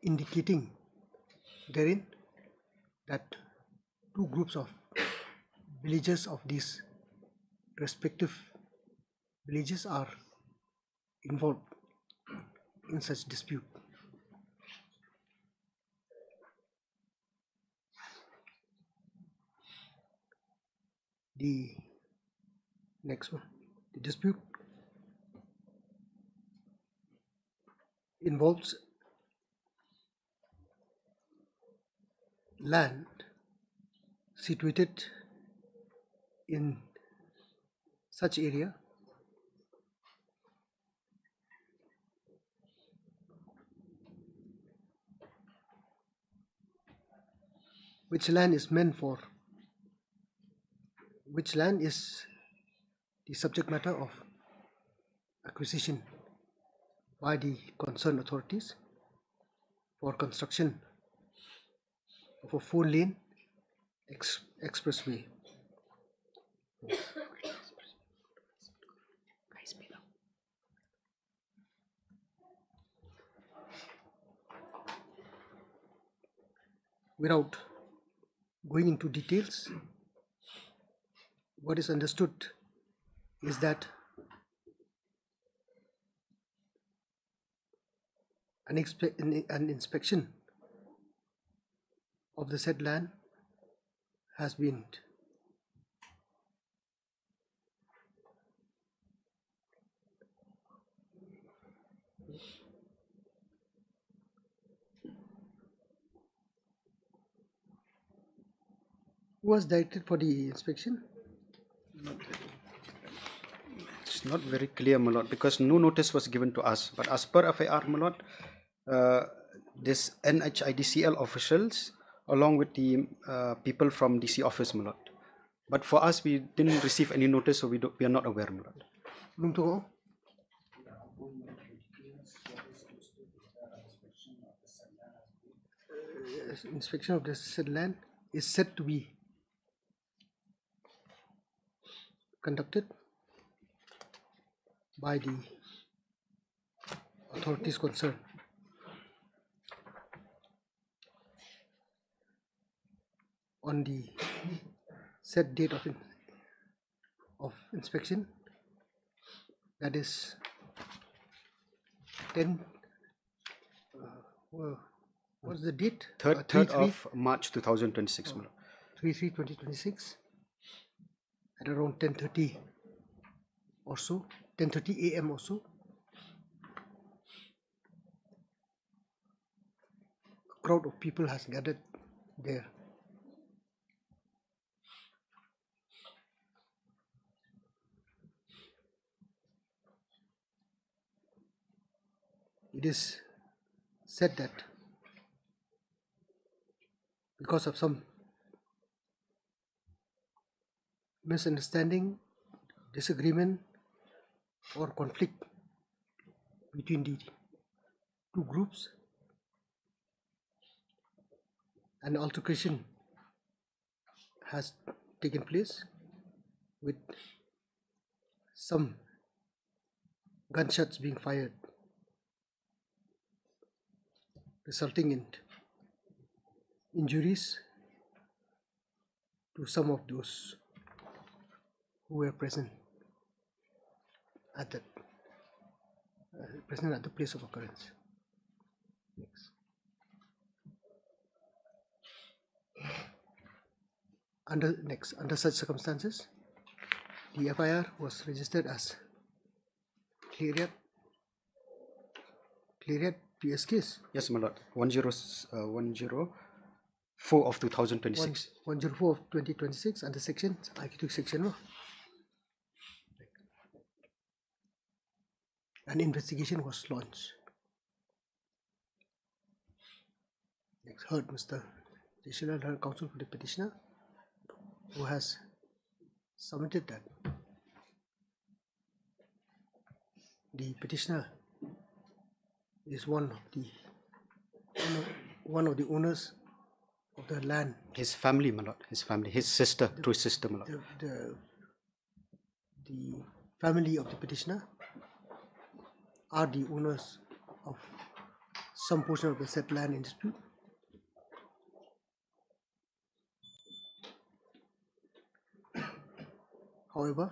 indicating therein that two groups of villagers of these respective villages are involved in such dispute. The next one, the dispute involves land situated in such area which land is the subject matter of acquisition by the concerned authorities for construction of a 4-lane expressway. Without going into details, what is understood is that an inspection of the said land has been directed for the inspection. It's not very clear, my lord, because no notice was given to us. But as per FIR, my lord, this NHIDCL officials, along with the people from DC office, my lord. But for us, we didn't receive any notice, so we are not aware, my lord. Inspection of the said land is said to be conducted by the authorities concerned. On the set date of inspection, that is 10 what's the date? 3rd of March 2026. 3/3/2026 at around 10:30 or so, 10:30 a.m. or so. A crowd of people has gathered there. It is said that because of some misunderstanding, disagreement, or conflict between the two groups, an altercation has taken place with some gunshots being fired. resulting in injuries to some of those who were present at the place of occurrence. Next. Under such circumstances, the FIR was registered as clear PS case. Yes, my lord. 104 of 2026. 104 of 2026 under section Article section 1. An investigation was launched. Next, heard Mr. Additional Counsel for the petitioner, who has submitted that the petitioner is one of the owners of the land. His family, my lord. His family. His sister, through his sister, my lord. The family of the petitioner are the owners of some portion of the said land in dispute. However,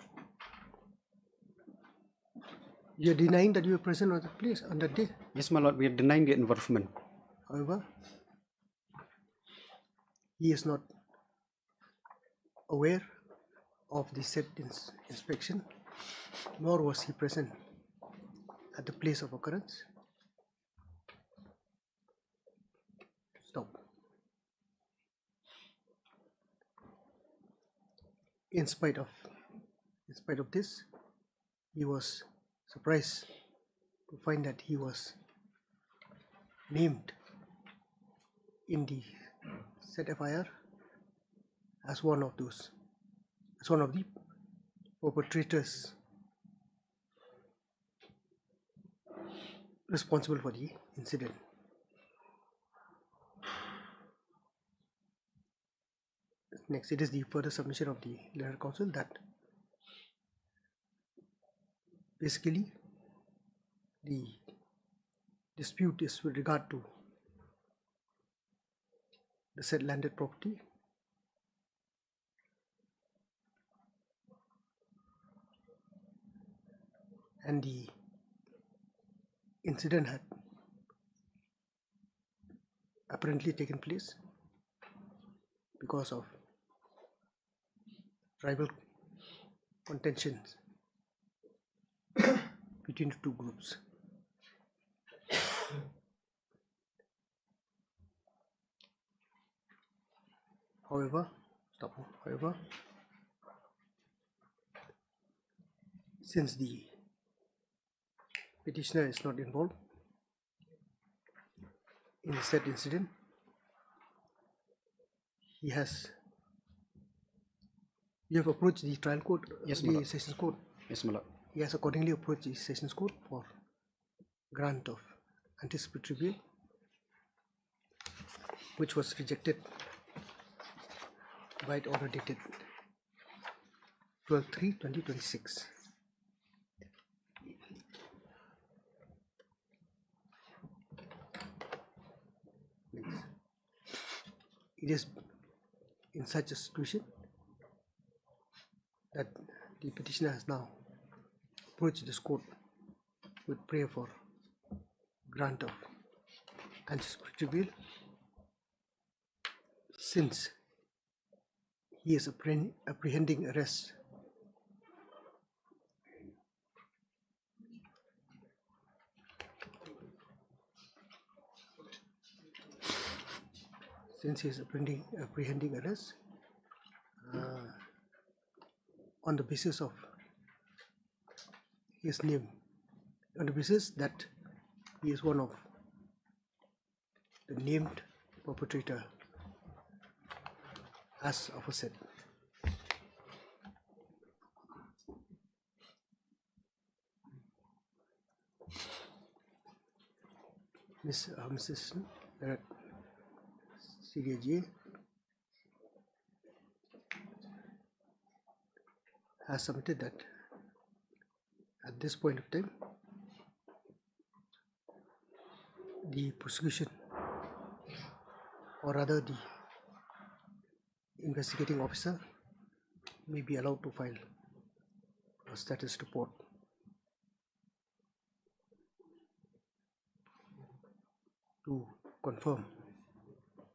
you are denying that you were present on the place on that day. Yes, my lord. We are denying the involvement. However, he is not aware of the said inspection, nor was he present at the place of occurrence. Stop. In spite of this, he was surprised to find that he was named in the said FIR as one of the perpetrators responsible for the incident. Next, it is the further submission of the letter counsel that basically the dispute is with regard to the said landed property and the incident had apparently taken place because of tribal contentions between the two groups. However, since the petitioner is not involved in the said incident, you have approached the trial court, yes, the sessions court. Yes, my lord. He has accordingly approached the sessions court for grant of anticipatory bail, which was rejected by order dated 12/3/2026. It is in such a situation that the petitioner has now approached this court with prayer for grant of anticipatory bail, since he is apprehending arrest apprehending arrest on the basis of his name, on the basis that he is one of the named perpetrator as aforesaid. Mrs. CDJ has submitted that at this point of time the prosecution or rather the investigating officer may be allowed to file a status report to confirm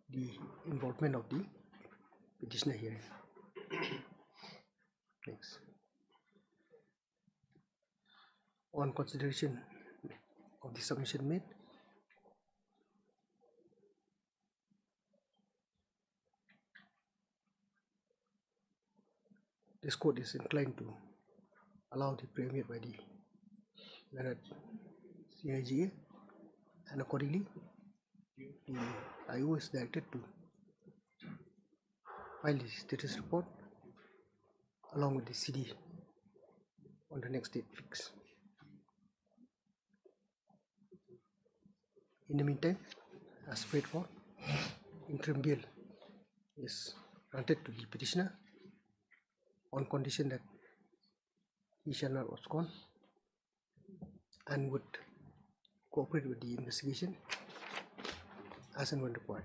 the involvement of the petitioner here. Next. On consideration of the submission made, this court is inclined to allow the premier by the Leonard CIGA, and accordingly the IO is directed to file the status report along with the CD on the next date fixed. In the meantime, as prayed for, interim bail is granted to the petitioner on condition that he shall not abscond and would cooperate with the investigation as and when required.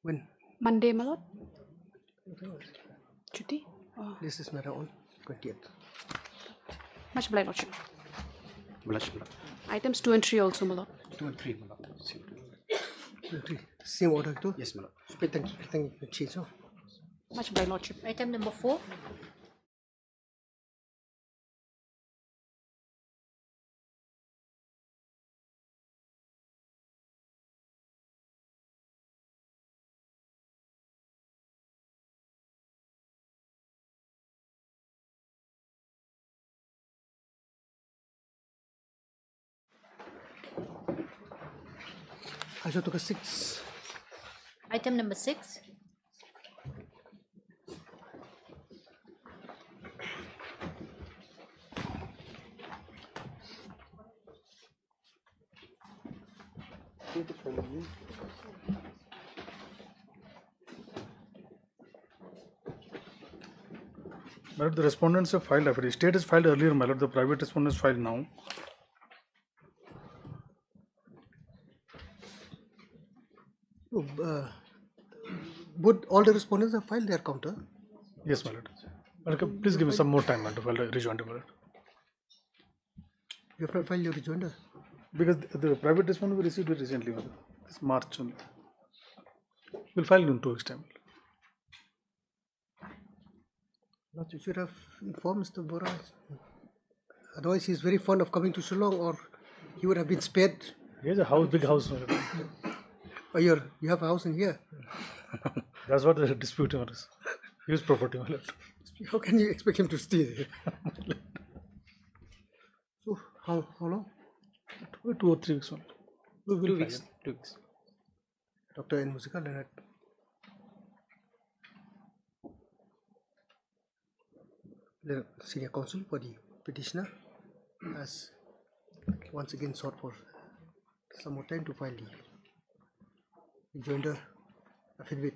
When? Monday, my lord. Chutti? This is matter on 20th. Much obliged, lordship. Blush, my lord. Items 2 and 3 also, my lord. 2 and 3, my lord. 2 and 3. Same order too? Yes, my lord. Thank you. Change, no? Much obliged, lordship. Item number 4. I shall take a 6. Item number 6. My lord, the respondents have filed affidavit. State has filed earlier, my lord. The private respondents filed now. Would all the respondents have filed their counter? Yes, my lord. Okay, please give me some more time, my lord, to file the rejoinder, my lord. You have not filed your rejoinder? Because the private respondent we received it recently, my lord. This March only. We'll file in 2 weeks' time. Not you should have informed Mr. Bora. Otherwise, he's very fond of coming to Shillong, or he would have been spared. He has a house, big house, my lord. Oh, you have a house in here. That's what the dispute is. His property, my lord. How can you expect him to stay there? So, how long? 2 or 3 weeks only. We'll 2 weeks. 2 weeks. Dr. N. Musica, Leonard. The senior counsel for the petitioner has once again sought for some more time to file the rejoinder affidavit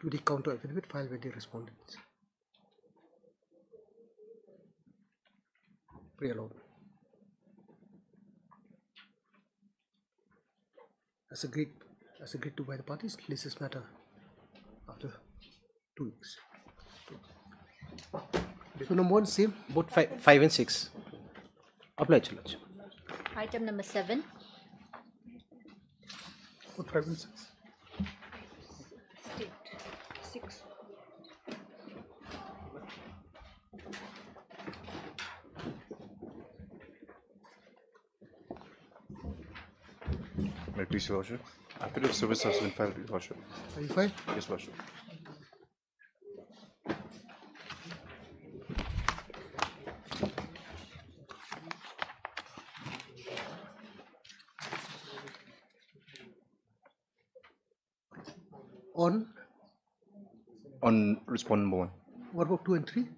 to the counter affidavit filed by the respondents. Pray aloud. As agreed to by the parties, release this matter after 2 weeks. So number 1, same. Both 5 and 6. Apply, Lordship. Item number 7. Both 5 and 6. State 6. May I please, Your Lordship? Affidavit of service has been filed, Your Lordship. Are you filed? Yes, Lordship. On respondent number 1. What about 2 and 3?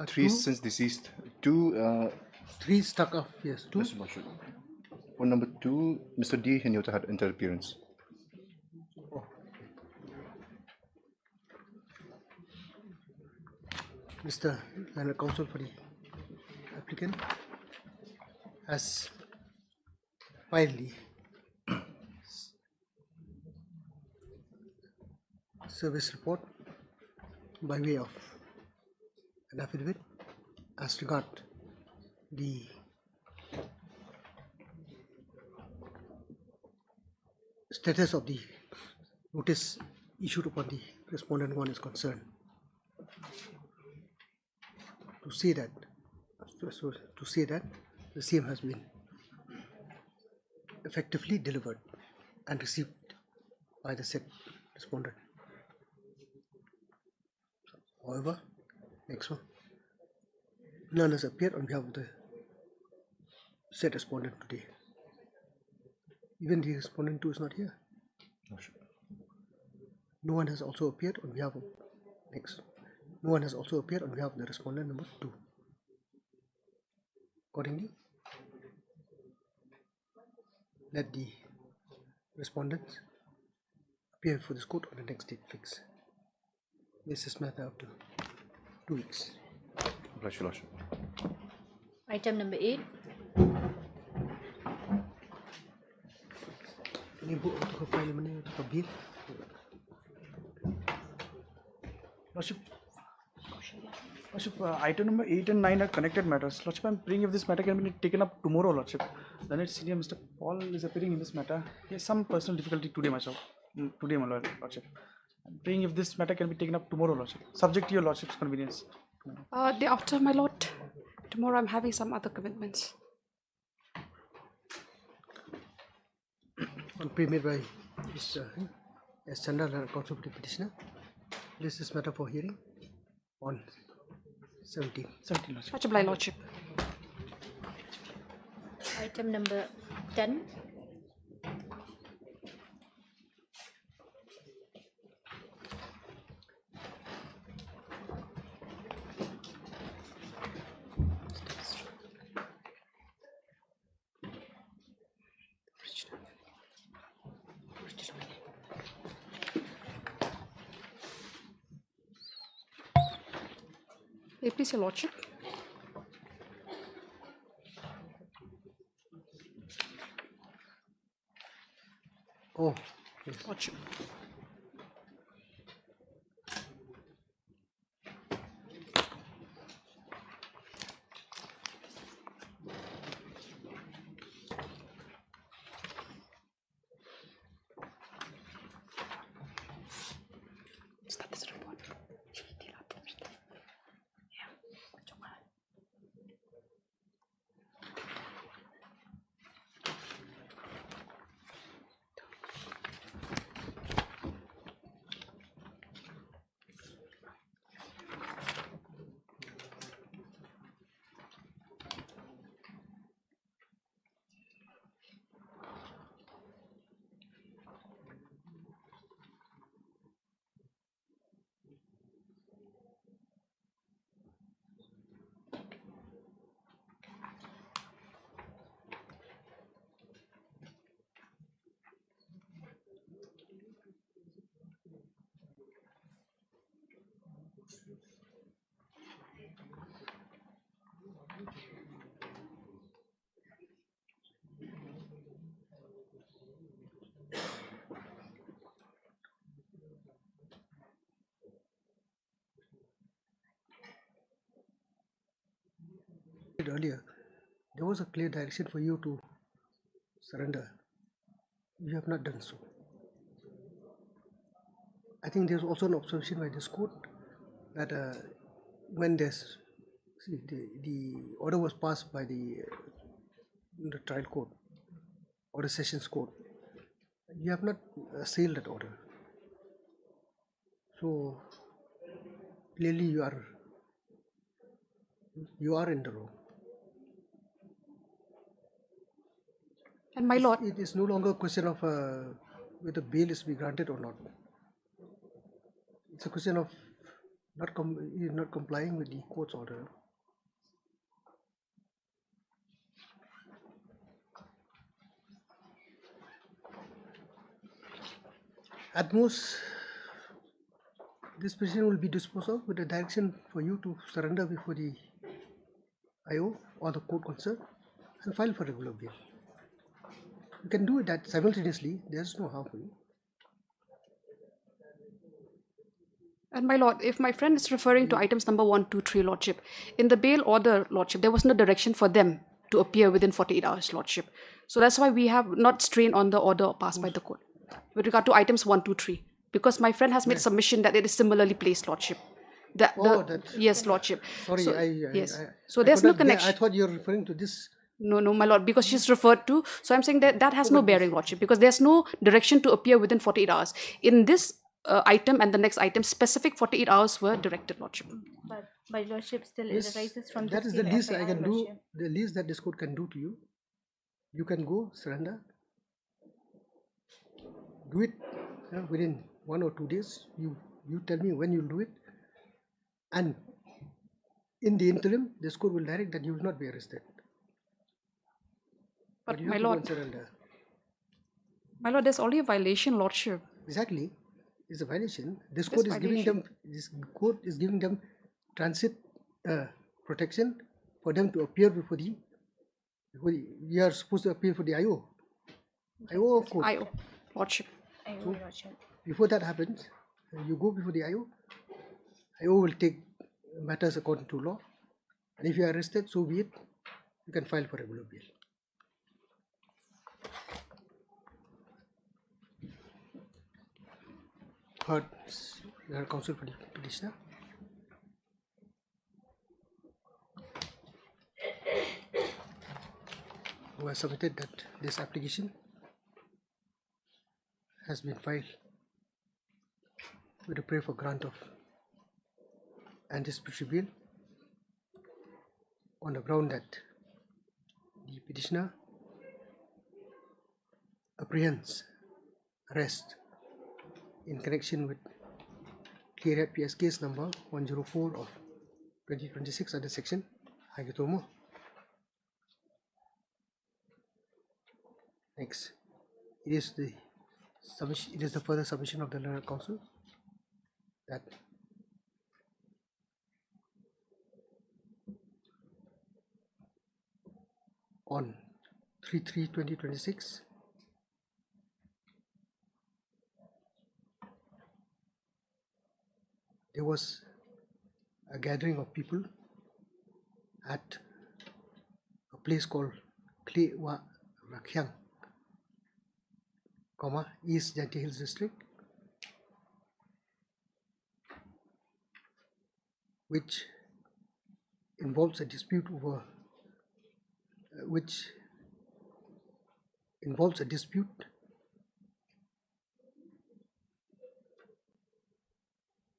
3 2? since deceased. 2. 3 stuck off. Yes, 2. Yes, Lordship. For number 2, Mr. D. Henyota had interappearance. Mr. Leonard Counsel for the applicant has filed the service report by way of an affidavit as regard the status of the notice issued upon the respondent one is concerned, to say that the same has been effectively delivered and received by the said respondent. However, next one, none has appeared on behalf of the said respondent today. Even the respondent 2 is not here. No one has also appeared on behalf of No one has also appeared on behalf of the respondent number 2. Accordingly, let the respondents appear before this court on the next date fixed. This is matter up to 2 weeks. Item number 8. Lordship, item number 8 and 9 are connected matters. Lordship, I'm praying if this matter can be taken up tomorrow, Lordship. Then it's senior Mr. Paul is appearing in this matter. He has some personal difficulty today, my Lordship. I'm praying if this matter can be taken up tomorrow, Lordship, subject to your Lordship's convenience. Day after, my lord. Tomorrow I'm having some other commitments. On pre-made by Mr. S. Chandra, counsel for the petitioner. This is matter for hearing on 17. Lordship. Much obliged, Lordship. Item number 10. May it please your Lordship. Oh, yes. Lordship. Earlier, there was a clear direction for you to surrender. You have not done so. I think there's also an observation by this court that when the order was passed by the trial court or the sessions court, you have not sealed that order. So clearly you are in the wrong. And my lord, it is no longer a question of whether bail is to be granted or not. It's a question of not complying with the court's order. At most, this petition will be disposed of with a direction for you to surrender before the IO or the court concerned and file for regular bail. You can do that simultaneously, there's no harm for you. And my lord, if my friend is referring to items number 1, 2, 3, lordship, in the bail order, lordship, there was no direction for them to appear within 48 hours, lordship. So that's why we have not strained on the order passed by the court with regard to items 1, 2, 3, because my friend has made submission that it is similarly placed, lordship. Yes, lordship. Sorry, so, yes. So there's no I connection. thought you're referring to this. No, my lord, because she's referred to. So I'm saying that that has no bearing, lordship, because there's no direction to appear within 48 hours. In this item and the next item, specific 48 hours were directed, lordship. But my lordship still Yes, arises from that the is the same least I FIR, can do. lordship. The least that this court can do to you. You can go surrender. Do it within 1 or 2 days. You tell me when you'll do it, and in the interim, this court will direct that you will not be arrested. But you my have to go lord, and surrender. My lord, there's already a violation, lordship. Exactly, it's a violation. This This court is giving them. violation. This court is giving them transit protection for them to appear before the. You are supposed to appear for the IO. IO court. IO, lordship. So, before that happens, you go before the IO. IO will take matters according to law, and if you are arrested, so be it. You can file for regular bail. Heard your counsel for the petitioner. Who has submitted that this application has been filed with a prayer for grant of anticipatory bail on the ground that the petitioner apprehends arrest in connection with clear PS case number 104 of 2026 under section High Court of Meghalaya. Next, it is the submission. It is the further submission of the learned counsel that on 3/3/2026 there was a gathering of people at a place called Klewa Rakhyang, East Janti Hills District, which involves a dispute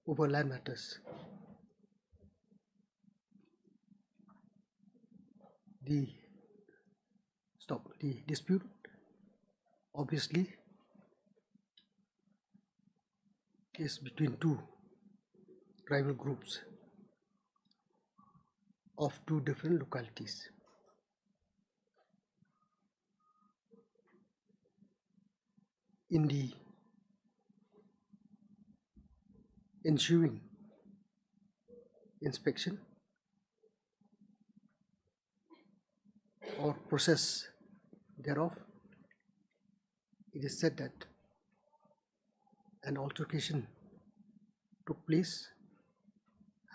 over land matters. The dispute obviously is between two tribal groups of two different localities. In the ensuing inspection or process thereof, it is said that an altercation took place,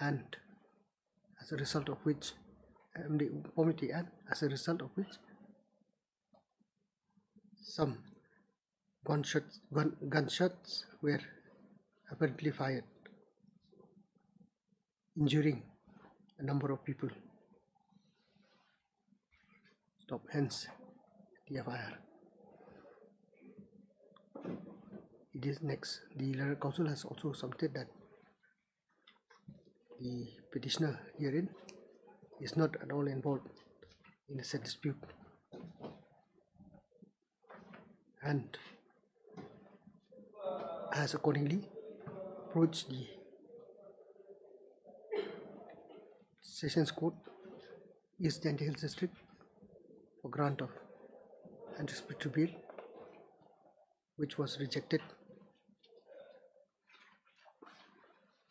and as a result of which some gunshots were apparently fired, injuring a number of people. Hence the FIR. It is next. The learned counsel has also submitted that the petitioner herein is not at all involved in the said dispute, and has accordingly approached the Sessions Court, East Janti Hills District, for grant of anticipatory bail, which was rejected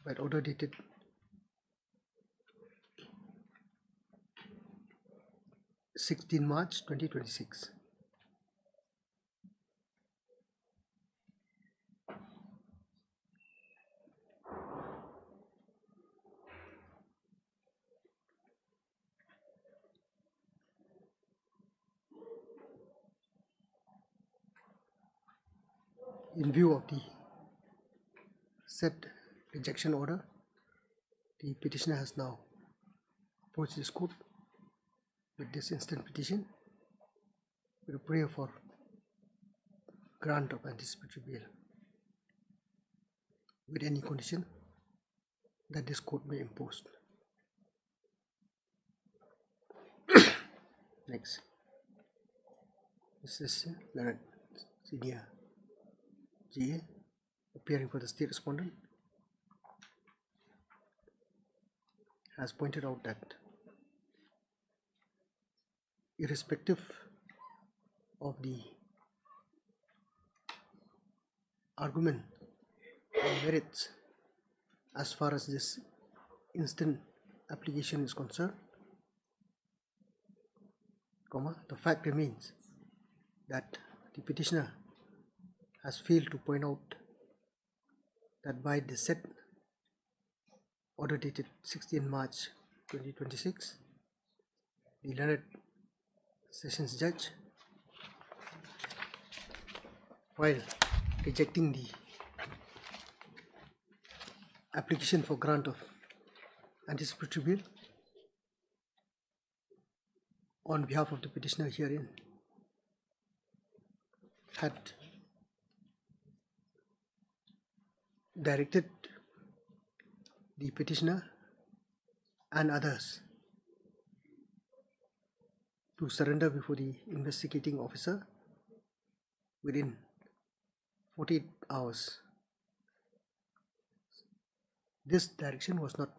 by order dated 16 March 2026. in view of the said rejection order, the petitioner has now approached this court with this instant petition with a prayer for grant of anticipatory bail with any condition that this court may impose. Next, this is Leonard Senior GA appearing for the state respondent has pointed out that irrespective of the argument or merits as far as this instant application is concerned, the fact remains that the petitioner has failed to point out that by the said order dated 16 March 2026, the learned Sessions Judge, while rejecting the application for grant of anticipatory bail on behalf of the petitioner herein, had directed the petitioner and others to surrender before the investigating officer within 48 hours. This direction was not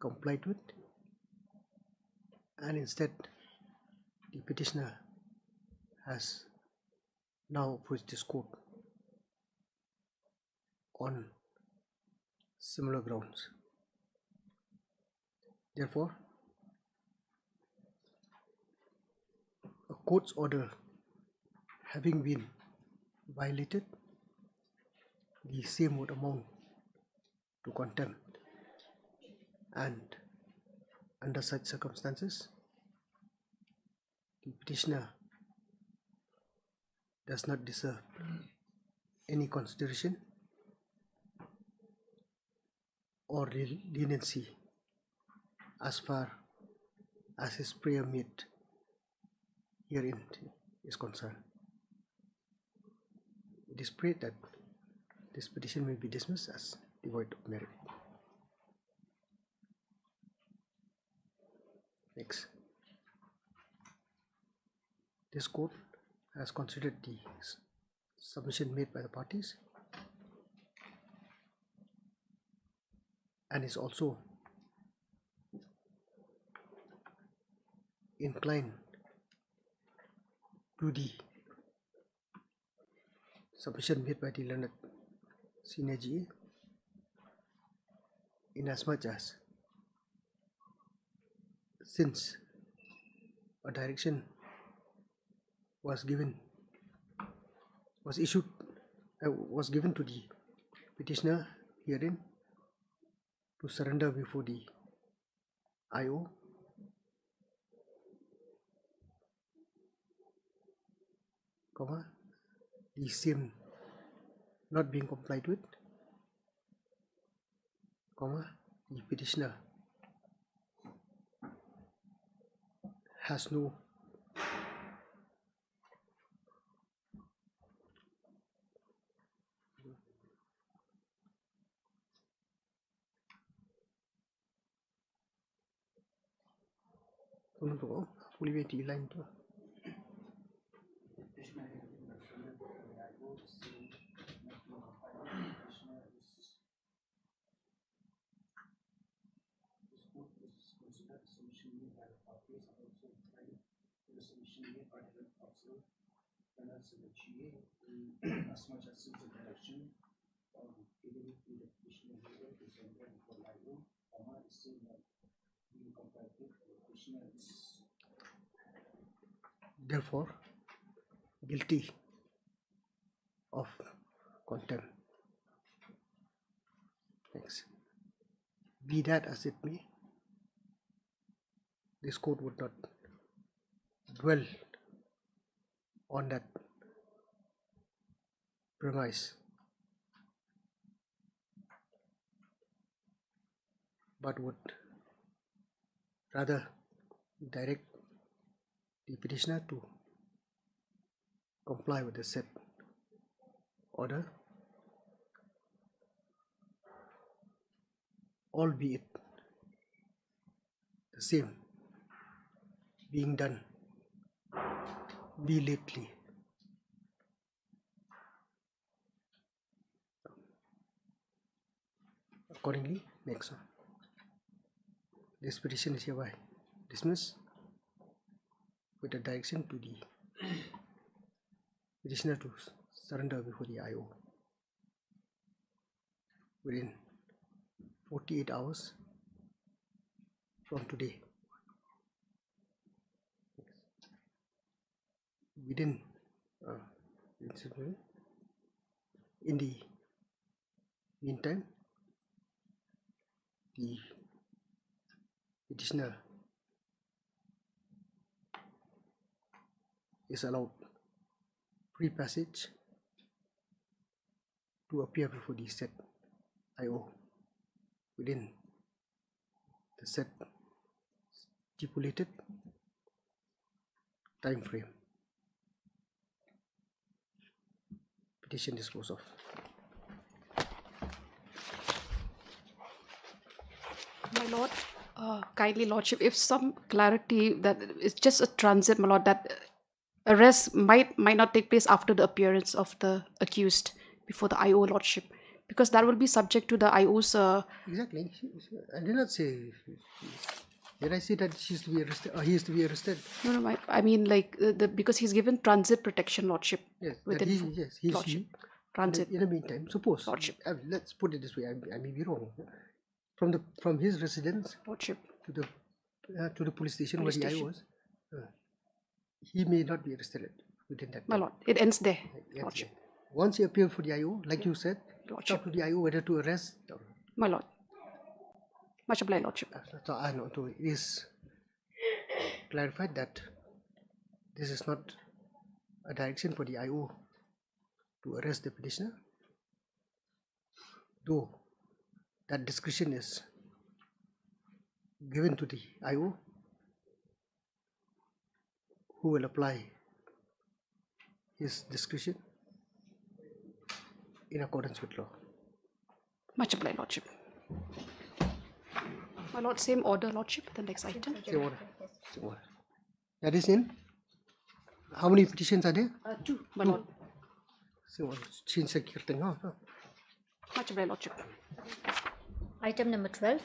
complied with, and instead the petitioner has now approached this court on similar grounds. Therefore, a court's order having been violated, the same would amount to contempt, and under such circumstances, the petitioner does not deserve any consideration or leniency as far as his prayer made herein is concerned. It is prayed that this petition may be dismissed as devoid of merit. Next, this court has considered the submission made by the parties and is also inclined to the submission made by the learned Senior GA, inasmuch as since a direction was given to the petitioner herein to surrender before the IO, the same not being complied with, the petitioner has no line to as much as the direction given to the petitioner to surrender before liable, is still not being complied with. The petitioner is therefore guilty of contempt. Thanks. Be that as it may, this court would not dwell on that premise, but would rather direct the petitioner to comply with the said order, albeit the same being done belatedly. Accordingly, next one. This petition is hereby dismissed with a direction to the petitioner to surrender before the IO within 48 hours from today. Within in the meantime, the petitioner is allowed free passage to appear before the said IO within the said stipulated time frame. Petition disposed of. My lord, kindly lordship, if some clarity that it's just a transit, my lord, that arrest might not take place after the appearance of the accused before the IO lordship, because that will be subject to the IO's. Exactly. I did not say. Did I say that she's to be arrested? He is to be arrested. No. I mean like because he's given transit protection, lordship. Yes. Within He's lordship. Transit. In the meantime, suppose. Lordship. Let's put it this way. I may be wrong. From his residence. Lordship. To the police station where the IO was. He may not be arrested within that time. My lord, it ends there. Lordship. Once he appears for the IO, like you said, Lordship. talk to the IO whether to arrest. My lord. Much obliged, lordship. So I know it is clarified that this is not a direction for the IO to arrest the petitioner, though that discretion is given to the IO, who will apply his discretion in accordance with law. Much obliged, lordship. My lord, same order, lordship, the next item. Same order. That is in, how many petitions are there? 2, my lord. So, change the Much obliged, lordship. Item number 12.